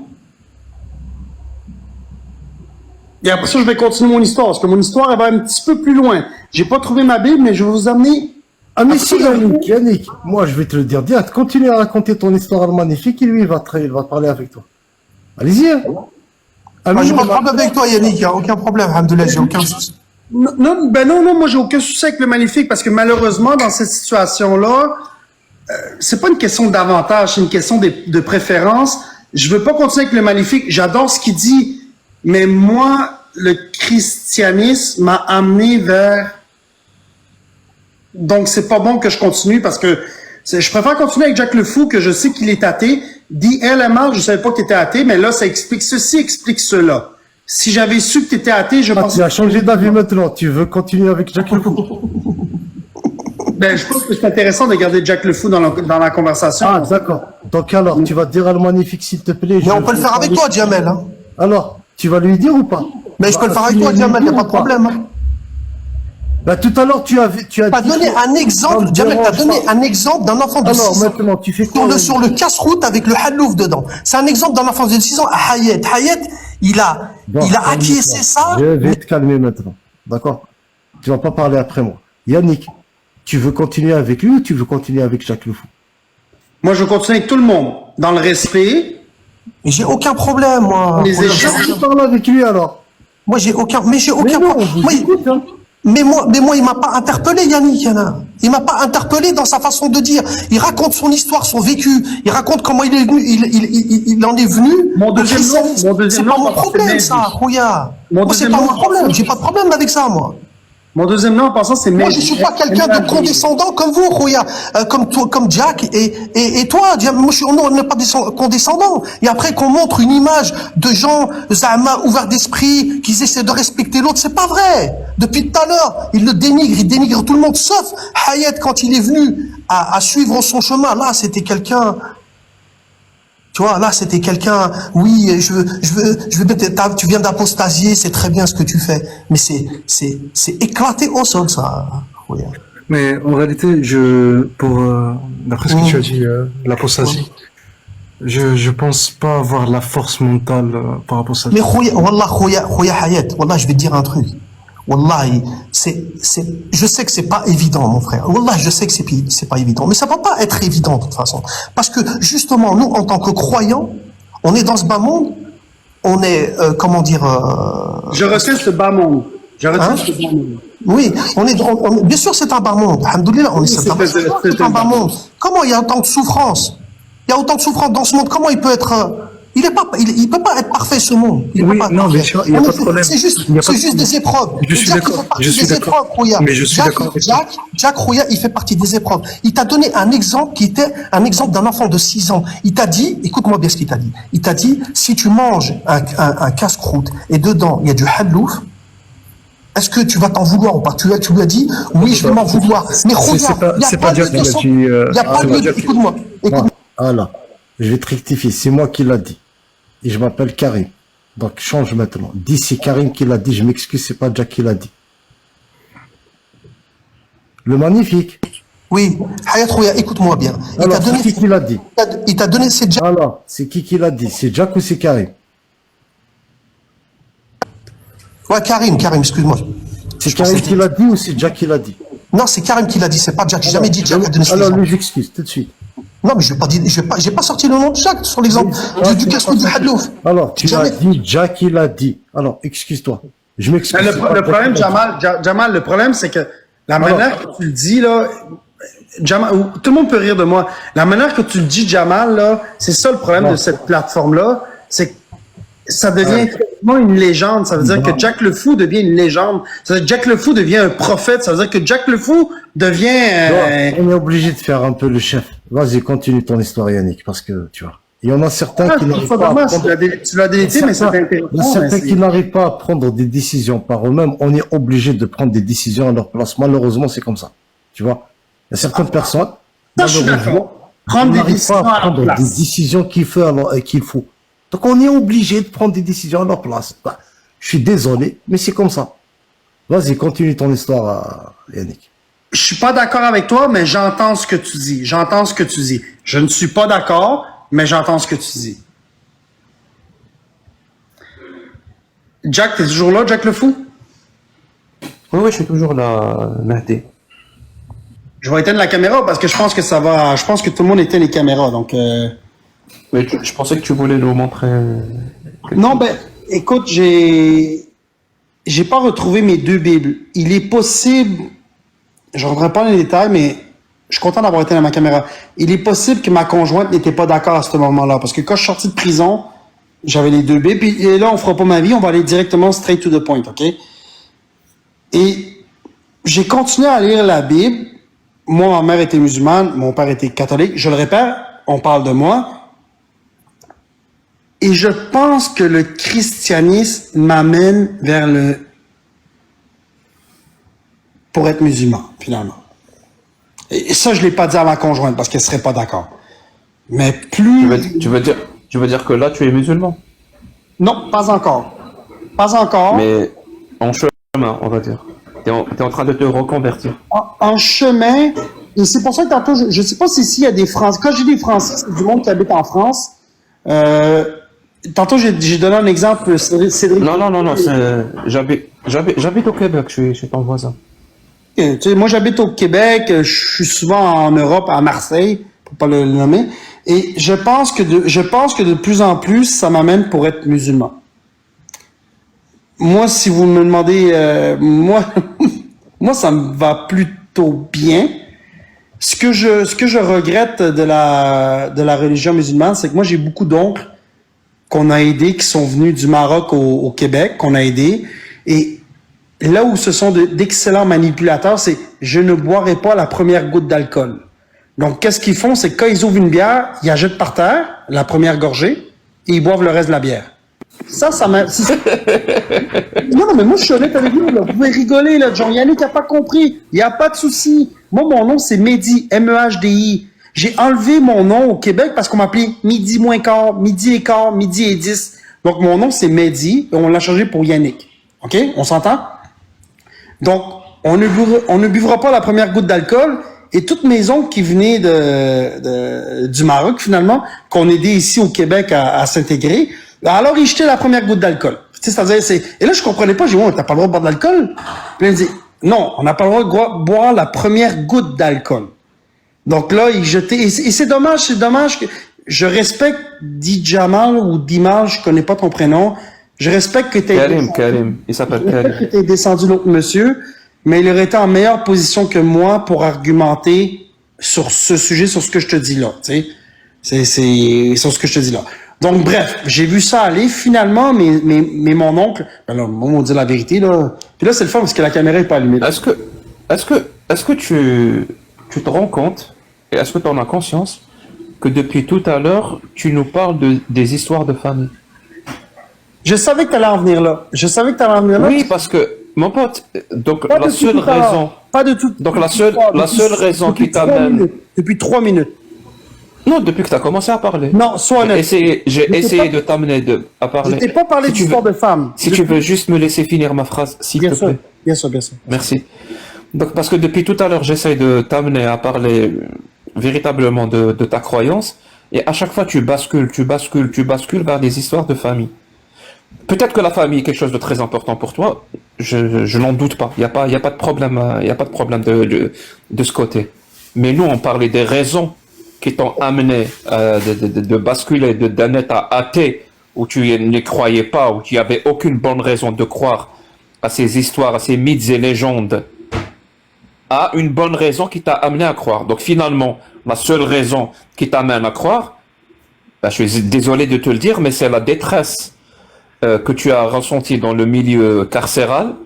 Et après ça, je vais continuer mon histoire, parce que mon histoire, elle va un petit peu plus loin. J'ai pas trouvé ma Bible, mais je vais vous amener... Ah mais si Yannick, moi je vais te le dire direct, continue à raconter ton histoire magnifique et lui il va parler avec toi. Allez-y. Hein. Moi, j'ai pas de problème avec toi, Yannick, il n'y a aucun problème, alhamdoulilah, j'ai aucun souci. Non, moi j'ai aucun souci avec le magnifique, parce que malheureusement, dans cette situation-là, c'est pas une question d'avantage, c'est une question de préférence. Je veux pas continuer avec le magnifique, j'adore ce qu'il dit, mais moi, le christianisme m'a amené vers... Donc, c'est pas bon que je continue parce que je préfère continuer avec Jack le Fou, que je sais qu'il est athée. Dit LMR, je savais pas que tu étais athée, mais là, ça explique ceci, explique cela. Si j'avais su que tu étais athée, je pense... Tu as changé d'avis maintenant, tu veux continuer avec Jack le Fou? Ben, je pense que c'est intéressant de garder Jack le Fou dans la conversation. Ah, d'accord. Donc alors, tu vas dire à le magnifique, s'il te plaît. Mais on peut le faire avec toi, Jamel. Hein. Alors, tu vas lui dire ou pas? Mais je peux le faire avec toi, Jamel, il n'y a pas de problème. Hein. Bah, tout à l'heure, tu as donné un exemple, Jamel, t'as donné un exemple d'un enfant de 6 ans. Alors, maintenant, tu fais quoi? Sur le casse-route avec le hallouf dedans. C'est un exemple d'un enfant de 6 ans à Hayet. Hayet, il a acquiescé ça. Je vais te calmer maintenant. D'accord? Tu vas pas parler après moi. Yannick, tu veux continuer avec lui ou tu veux continuer avec Jack le Fou? Moi, je continue avec tout le monde, dans le respect. Mais j'ai aucun problème, moi. Les échanges. Je parle avec lui alors. Moi, j'ai aucun problème. Mais moi, il m'a pas interpellé, Yannick, Il m'a pas interpellé dans sa façon de dire. Il raconte son histoire, son vécu. Il raconte comment il est venu, il en est venu. Mon deuxième c'est pas mon problème, ça, Rouya. Moi, c'est pas mon problème. J'ai pas de problème avec ça, moi. Mon deuxième nom, en passant, c'est Moi, je suis pas quelqu'un de condescendant comme vous, Rouya, comme toi, comme Jack et toi. Moi, on n'est pas condescendant. Et après qu'on montre une image de gens, Zahma, ouverts d'esprit, qui essaient de respecter l'autre, c'est pas vrai. Depuis tout à l'heure, il dénigre tout le monde, sauf Hayat quand il est venu à suivre son chemin. Là, c'était quelqu'un. Tu vois, là, c'était quelqu'un, oui, je veux, tu viens d'apostasier, c'est très bien ce que tu fais. Mais c'est éclaté au sol, ça. Oui. Mais en réalité, d'après ce que tu as dit, l'apostasie, je pense pas avoir la force mentale par rapport à ça. Mais Khouya Hayat, Wallah, je vais te dire un truc. Wallah, je sais que c'est pas évident, mon frère. Wallah, je sais que c'est pas évident. Mais ça va pas être évident, de toute façon. Parce que, justement, nous, en tant que croyants, on est dans ce bas monde, on est, Je retiens ce bas monde. Oui, bien sûr, c'est un bas monde. Alhamdoulilah, c'est un bas monde. Comment il y a autant de souffrance? Il y a autant de souffrance dans ce monde. Comment il peut être... Il peut pas être parfait, ce monde. Non, bien sûr, il n'y a pas de problème. C'est juste des épreuves. Je suis d'accord. Mais je suis d'accord. Jack Rouya, il fait partie des épreuves. Il t'a donné un exemple qui était un exemple d'un enfant de 6 ans. Il t'a dit, écoute-moi bien ce qu'il t'a dit. Il t'a dit, si tu manges un casse-croûte et dedans, il y a du hallouf, est-ce que tu vas t'en vouloir ou pas? Tu lui as dit, oui, je vais m'en vouloir. Mais Rouya, c'est pas Jack qui l'a dit. Il n'y a pas de... Écoute-moi. Voilà. Je vais te rectifier, c'est moi qui l'a dit. Et je m'appelle Karim. Donc change maintenant. Dis c'est Karim qui l'a dit, je m'excuse, c'est pas Jack qui l'a dit. Le magnifique. Oui, Hayat Rouya, écoute-moi bien. Alors, c'est qui l'a dit? Il t'a donné ces Jack. Alors, c'est qui l'a dit? C'est Jack ou c'est Karim? Ouais, Karim, excuse-moi. C'est Karim qui l'a dit ou c'est Jack qui l'a dit? Non, c'est Karim qui l'a dit, c'est pas Jack. J'ai jamais dit Jack. Alors, lui, j'excuse tout de suite. Non, mais j'ai pas sorti le nom de Jack sur l'exemple du casse-croûte du Hadlouf. Alors, tu as dit, Jack, il a dit. Alors, excuse-toi. Je m'excuse. Le problème, Jamal, le problème, c'est que la manière que tu le dis, là, Jamal, tout le monde peut rire de moi. La manière que tu le dis, Jamal, là, c'est ça le problème de cette plateforme-là, c'est que ça devient quasiment une légende. Ça veut dire que Jack le Fou devient une légende. Ça veut dire que Jack le Fou devient un prophète. Ça veut dire que Jack le Fou devient... On est obligé de faire un peu le chef. Vas-y, continue ton histoire, Yannick, parce que, tu vois, il y en a certains qui n'arrivent pas à prendre... Tu l'as délité, mais c'est intéressant. Il y a certains qui n'arrivent pas à prendre des décisions par eux-mêmes. On est obligé de prendre des décisions à leur place. Malheureusement, c'est comme ça. Tu vois, il y a certaines personnes, malheureusement, prendre des décisions pas à prendre des décisions qu'il faut. Donc, on est obligé de prendre des décisions à leur place. Bah, je suis désolé, mais c'est comme ça. Vas-y, continue ton histoire, Yannick. Je suis pas d'accord avec toi, mais j'entends ce que tu dis. Je ne suis pas d'accord, mais j'entends ce que tu dis. Jack, t'es toujours là, Jack le fou? Oui, oui, je suis toujours là, Mahdi. Je vais éteindre la caméra parce que je pense que ça va. Je pense que tout le monde éteint les caméras. Donc, Mais je pensais que tu voulais nous montrer. non, ben, écoute, j'ai pas retrouvé mes deux Bibles. Il est possible, je ne rentrerai pas dans les détails, mais je suis content d'avoir éteint ma caméra. Il est possible que ma conjointe n'était pas d'accord à ce moment-là, parce que quand je suis sorti de prison, j'avais les deux Bibles, et là, on fera pas ma vie, on va aller directement straight to the point, ok? Et j'ai continué à lire la Bible. Moi, ma mère était musulmane, mon père était catholique. Je le répète, on parle de moi. Et je pense que le christianisme m'amène vers pour être musulman, finalement. Et ça, je l'ai pas dit à ma conjointe parce qu'elle serait pas d'accord. Mais plus... Tu veux dire que là, tu es musulman? Non, pas encore. Pas encore. Mais en chemin, on va dire. T'es en train de te reconvertir. En chemin, et c'est pour ça que tantôt, je sais pas si ici il y a des Français. Quand j'ai des Français, c'est du monde qui habite en France. Tantôt, j'ai donné un exemple, Cédric. Non, j'habite au Québec, je suis ton voisin. Tu sais, moi, j'habite au Québec, je suis souvent en Europe, à Marseille, pour pas le nommer. Et je pense que de plus en plus, ça m'amène pour être musulman. Moi, si vous me demandez, moi, ça me va plutôt bien. Ce que je regrette de la religion musulmane, c'est que moi, j'ai beaucoup d'oncles qu'on a aidés, qui sont venus du Maroc au Québec, qu'on a aidés. Et là où ce sont d'excellents manipulateurs, c'est je ne boirai pas la première goutte d'alcool. Donc, qu'est-ce qu'ils font? C'est que quand ils ouvrent une bière, ils la jettent par terre, la première gorgée, et ils boivent le reste de la bière. Ça m'a... Non, mais moi, je suis honnête avec vous, là. Vous pouvez rigoler, là. Genre, Yannick n'a pas compris. Il n'y a pas de souci. Moi, mon nom, c'est Mehdi, M-E-H-D-I. J'ai enlevé mon nom au Québec parce qu'on m'appelait Midi moins quart, Midi et quart, Midi et 10. Donc, mon nom, c'est Mehdi, et on l'a changé pour Yannick. OK? On s'entend? Donc, on ne buvra pas la première goutte d'alcool, et toutes mes oncles qui venaient du Maroc, finalement, qu'on aidait ici au Québec à s'intégrer, alors ils jetaient la première goutte d'alcool. Tu sais, c'est-à-dire, et là, je comprenais pas, j'ai dit, oh, t'as pas le droit de boire de l'alcool? Puis là, il me dit, non, on n'a pas le droit de boire la première goutte d'alcool. Donc là, ils jetaient, et c'est dommage que, je respecte Jamal ou Dimal, je connais pas ton prénom, je respecte que Karim, il s'appelle Karim. que t'aies descendu l'autre monsieur, mais il aurait été en meilleure position que moi pour argumenter sur ce sujet, sur ce que je te dis là, tu sais. C'est sur ce que je te dis là. Donc, bref, j'ai vu ça aller. Finalement, mais mon oncle, ben là, on dit la vérité, là. Puis là, c'est le fun parce que la caméra est pas allumée. Est-ce que tu te rends compte, et est-ce que tu en as conscience, que depuis tout à l'heure, tu nous parles des histoires de famille? Je savais que tu allais en venir là. Oui, parce que, mon pote, donc Pas la de seule tout à l'heure. raison... Pas de tout. Donc la seule raison qui t'amène... Depuis 3 minutes. Non, depuis que tu as commencé à parler. Non, sois honnête. J'ai essayé de t'amener à parler. Je t'ai pas parlé d'histoire de femmes. Si tu veux juste me laisser finir ma phrase, s'il te plaît. Bien sûr. Merci. Donc, parce que depuis tout à l'heure, j'essaye de t'amener à parler véritablement de ta croyance, et à chaque fois, tu bascules vers des histoires de famille. Peut-être que la famille est quelque chose de très important pour toi, je n'en doute pas. Il y a pas de problème, de ce côté. Mais nous, on parlait des raisons qui t'ont amené de basculer d'un état athée où tu ne croyais pas, où tu n'avais aucune bonne raison de croire à ces histoires, à ces mythes et légendes, à une bonne raison qui t'a amené à croire. Donc finalement, la seule raison qui t'amène à croire, ben, je suis désolé de te le dire, mais c'est la détresse que tu as ressentie dans le milieu carcéral,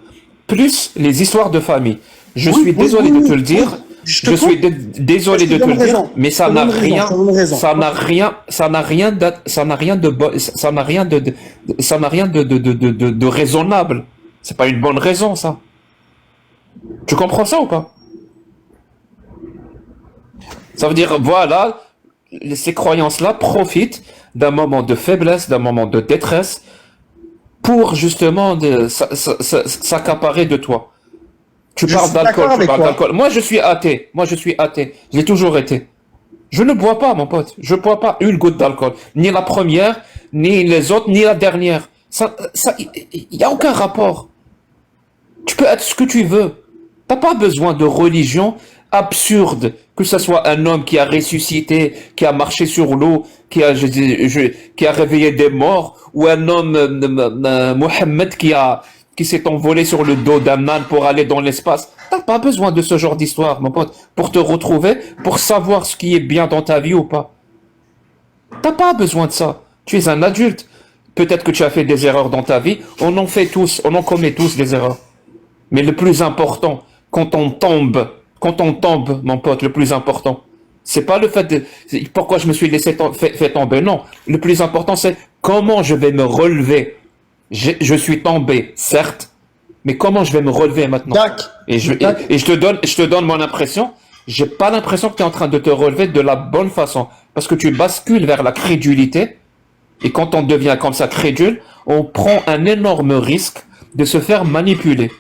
plus les histoires de famille. Je suis désolé de te le dire. Je suis désolé de te le dire, mais ça n'a rien de raisonnable. C'est pas une bonne raison, ça. Tu comprends ça ou pas? Ça veut dire, voilà, ces croyances-là profitent d'un moment de faiblesse, d'un moment de détresse, pour justement s'accaparer de toi. Tu parles d'alcool. Moi, je suis athée. Je l'ai toujours été. Je ne bois pas, mon pote. Je ne bois pas une goutte d'alcool. Ni la première, ni les autres, ni la dernière. Il y a aucun rapport. Tu peux être ce que tu veux. T'as pas besoin de religion absurde, que ce soit un homme qui a ressuscité, qui a marché sur l'eau, qui a réveillé des morts, ou un homme, Mohammed, qui s'est envolé sur le dos d'un âne pour aller dans l'espace. T'as pas besoin de ce genre d'histoire, mon pote, pour te retrouver, pour savoir ce qui est bien dans ta vie ou pas. T'as pas besoin de ça. Tu es un adulte. Peut-être que tu as fait des erreurs dans ta vie. On en fait tous, on en commet tous des erreurs. Mais le plus important, quand on tombe, mon pote, le plus important, c'est pas le fait de, pourquoi je me suis laissé fait tomber, non. Le plus important, c'est comment je vais me relever. Je suis tombé, certes, mais comment je vais me relever maintenant? Et je te donne mon impression. J'ai pas l'impression que tu es en train de te relever de la bonne façon. Parce que tu bascules vers la crédulité. Et quand on devient comme ça crédule, on prend un énorme risque de se faire manipuler.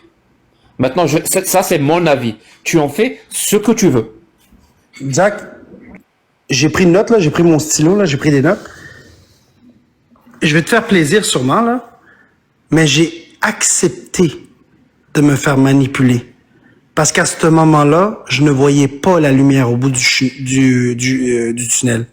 Maintenant, ça c'est mon avis. Tu en fais ce que tu veux. Zach, j'ai pris une note, là, j'ai pris mon stylo, là, j'ai pris des notes. Je vais te faire plaisir sûrement, là, mais j'ai accepté de me faire manipuler. Parce qu'à ce moment-là, je ne voyais pas la lumière au bout du tunnel.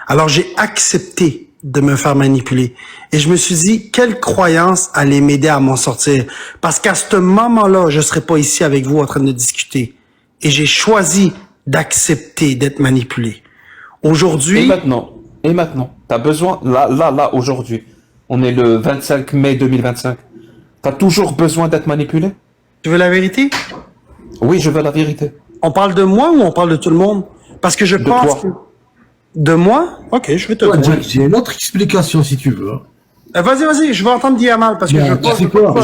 Alors j'ai accepté de me faire manipuler. Et je me suis dit, quelle croyance allait m'aider à m'en sortir? Parce qu'à ce moment-là, je serais pas ici avec vous en train de discuter. Et j'ai choisi d'accepter d'être manipulé. Aujourd'hui... Et maintenant, t'as besoin, là, aujourd'hui, on est le 25 mai 2025, t'as toujours besoin d'être manipulé? Tu veux la vérité? Oui, je veux la vérité. On parle de moi ou on parle de tout le monde? Parce que je pense toi. que... De moi? Ok, je vais te Ouais, le Jack, j'ai une autre explication si tu veux. Vas-y, je vais entendre Diamal parce que je pense c'est quoi?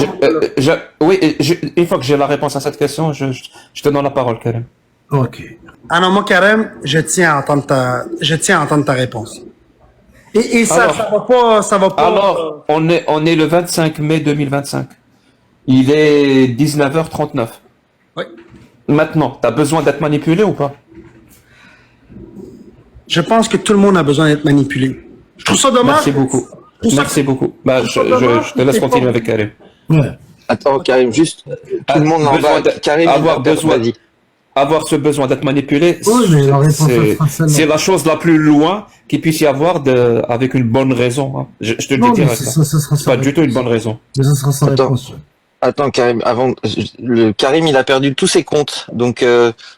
Une fois que j'ai la réponse à cette question, je te donne la parole, Karim. Ok. Ah non, moi, Karim, je tiens à entendre ta réponse. Et ça, Alors, ça va pas. Alors, on est le 25 mai 2025. Il est 19h39. Oui. Maintenant, t'as besoin d'être manipulé ou pas? Je pense que tout le monde a besoin d'être manipulé. Je trouve ça dommage. Merci beaucoup. Merci beaucoup. Bah, je te laisse continuer avec Karim. Ouais. Attends, Karim, juste, tout le monde en va. Karim, vas-y. Avoir ce besoin d'être manipulé, Oui, mais la réponse sera celle-là. c'est la chose la plus loin qu'il puisse y avoir avec une bonne raison. Hein. Je te le Non, dis mais direct. ça sera C'est pas du tout une bonne raison. Mais ça sera sa Attends. réponse. Attends, Karim, Karim, il a perdu tous ses comptes, donc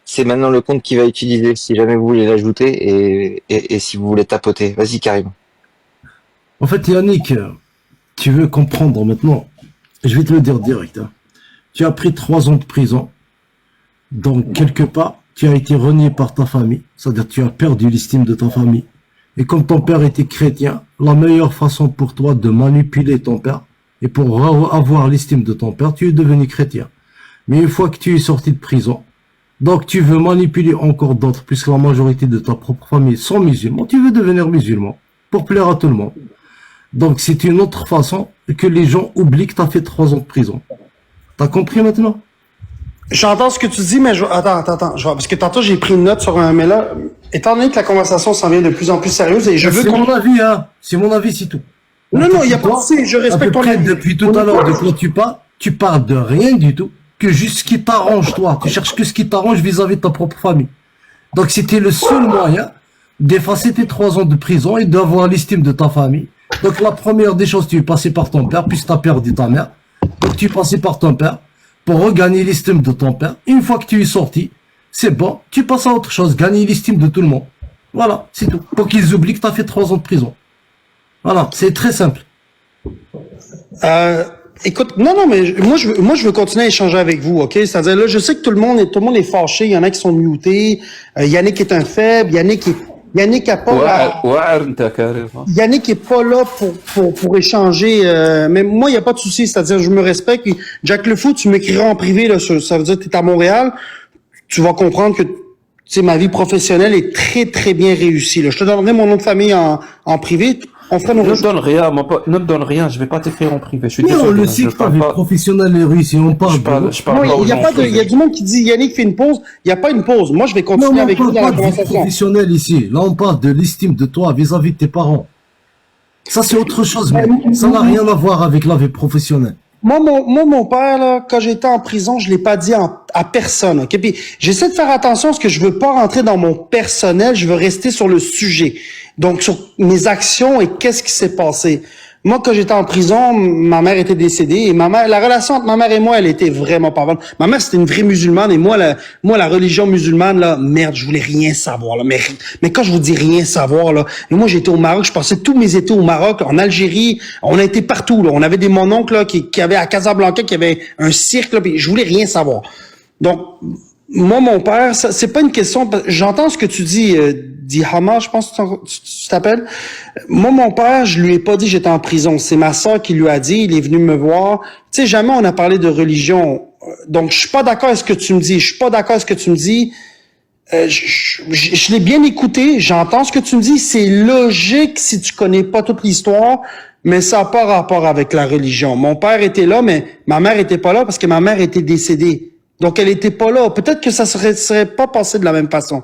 c'est maintenant le compte qu'il va utiliser si jamais vous voulez l'ajouter et si vous voulez tapoter. Vas-y, Karim. En fait, Yannick, tu veux comprendre maintenant. Je vais te le dire direct. Hein. Tu as pris 3 ans de prison. Donc, quelque part, tu as été renié par ta famille. C'est-à-dire tu as perdu l'estime de ta famille. Et comme ton père était chrétien, la meilleure façon pour toi de manipuler ton père, et pour avoir l'estime de ton père, tu es devenu chrétien. Mais une fois que tu es sorti de prison, donc tu veux manipuler encore d'autres, puisque la majorité de ta propre famille sont musulmans, tu veux devenir musulman, pour plaire à tout le monde. Donc c'est une autre façon que les gens oublient que tu as fait 3 ans de prison. T'as compris maintenant? J'entends ce que tu dis, mais attends. Parce que tantôt, j'ai pris une note sur un... Mais là, étant donné que la conversation s'en vient de plus en plus sérieuse, et je veux C'est mon avis, hein. C'est mon avis, c'est tout. Non, il n'y a pas de si, je respecte ton avis. Depuis tout à l'heure, de quoi tu parles de rien du tout, que juste ce qui t'arrange, toi. Tu cherches que ce qui t'arrange vis-à-vis de ta propre famille. Donc, c'était le seul moyen d'effacer tes 3 ans de prison et d'avoir l'estime de ta famille. Donc, la première des choses, tu es passé par ton père, puisque tu as perdu ta mère. Donc, tu es passé par ton père pour regagner l'estime de ton père. Une fois que tu es sorti, c'est bon, tu passes à autre chose, gagner l'estime de tout le monde. Voilà, c'est tout. Pour qu'ils oublient que tu as fait 3 ans de prison. Voilà, c'est très simple. Écoute, non, mais moi je veux continuer à échanger avec vous, ok? C'est-à-dire là, je sais que tout le monde est fâché, il y en a qui sont mutés, Yannick est un faible, Yannick a pas Yannick est pas là pour échanger, mais moi il y a pas de souci, c'est-à-dire je me respecte. Puis Jack Le Fou, tu m'écriras en privé là, ça veut dire que tu es à Montréal, tu vas comprendre que ma vie professionnelle est très très bien réussie là. Je te donnerai mon nom de famille en privé. On ferait nos Ne me donne rien, mon pote, ne me donne rien, je vais pas t'écrire en privé. Je suis Mais on désolé, le sait je que ta parle vie pas. professionnelle est réussie, on parle. Je parle Non, pas aux gens en il y a du monde qui dit Yannick fait une pause. Il n'y a pas une pause. Moi, je vais Non, continuer mais on avec vous parle dans la pas de vie conversation. professionnelle ici. Là, on parle de l'estime de toi vis-à-vis de tes parents. Ça, c'est autre chose, mais ça n'a rien à voir avec la vie professionnelle. Moi, mon père, là, quand j'étais en prison, je l'ai pas dit à personne. Ok, puis j'essaie de faire attention parce que je veux pas rentrer dans mon personnel. Je veux rester sur le sujet. Donc, sur mes actions et qu'est-ce qui s'est passé. Moi, quand j'étais en prison, ma mère était décédée et la relation entre ma mère et moi, elle était vraiment pas bonne. Ma mère, c'était une vraie musulmane et moi, la religion musulmane, là, merde, je voulais rien savoir, là. Mais quand je vous dis rien savoir, là, moi, j'étais au Maroc, je passais tous mes étés au Maroc, en Algérie, on a été partout, là. On avait des mononcles, là, qui avaient à Casablanca, qui avait un cirque, là, puis je voulais rien savoir. Donc, moi, mon père, c'est pas une question, j'entends ce que tu dis, Dihama, je pense que tu t'appelles. Moi, mon père, je lui ai pas dit que j'étais en prison. C'est ma sœur qui lui a dit, il est venu me voir. Tu sais, jamais on a parlé de religion. Donc, je suis pas d'accord avec ce que tu me dis. Je suis pas d'accord avec ce que tu me dis. Je l'ai bien écouté, j'entends ce que tu me dis. C'est logique si tu connais pas toute l'histoire, mais ça n'a pas rapport avec la religion. Mon père était là, mais ma mère était pas là parce que ma mère était décédée. Donc, elle était pas là. Peut-être que ça serait pas passé de la même façon.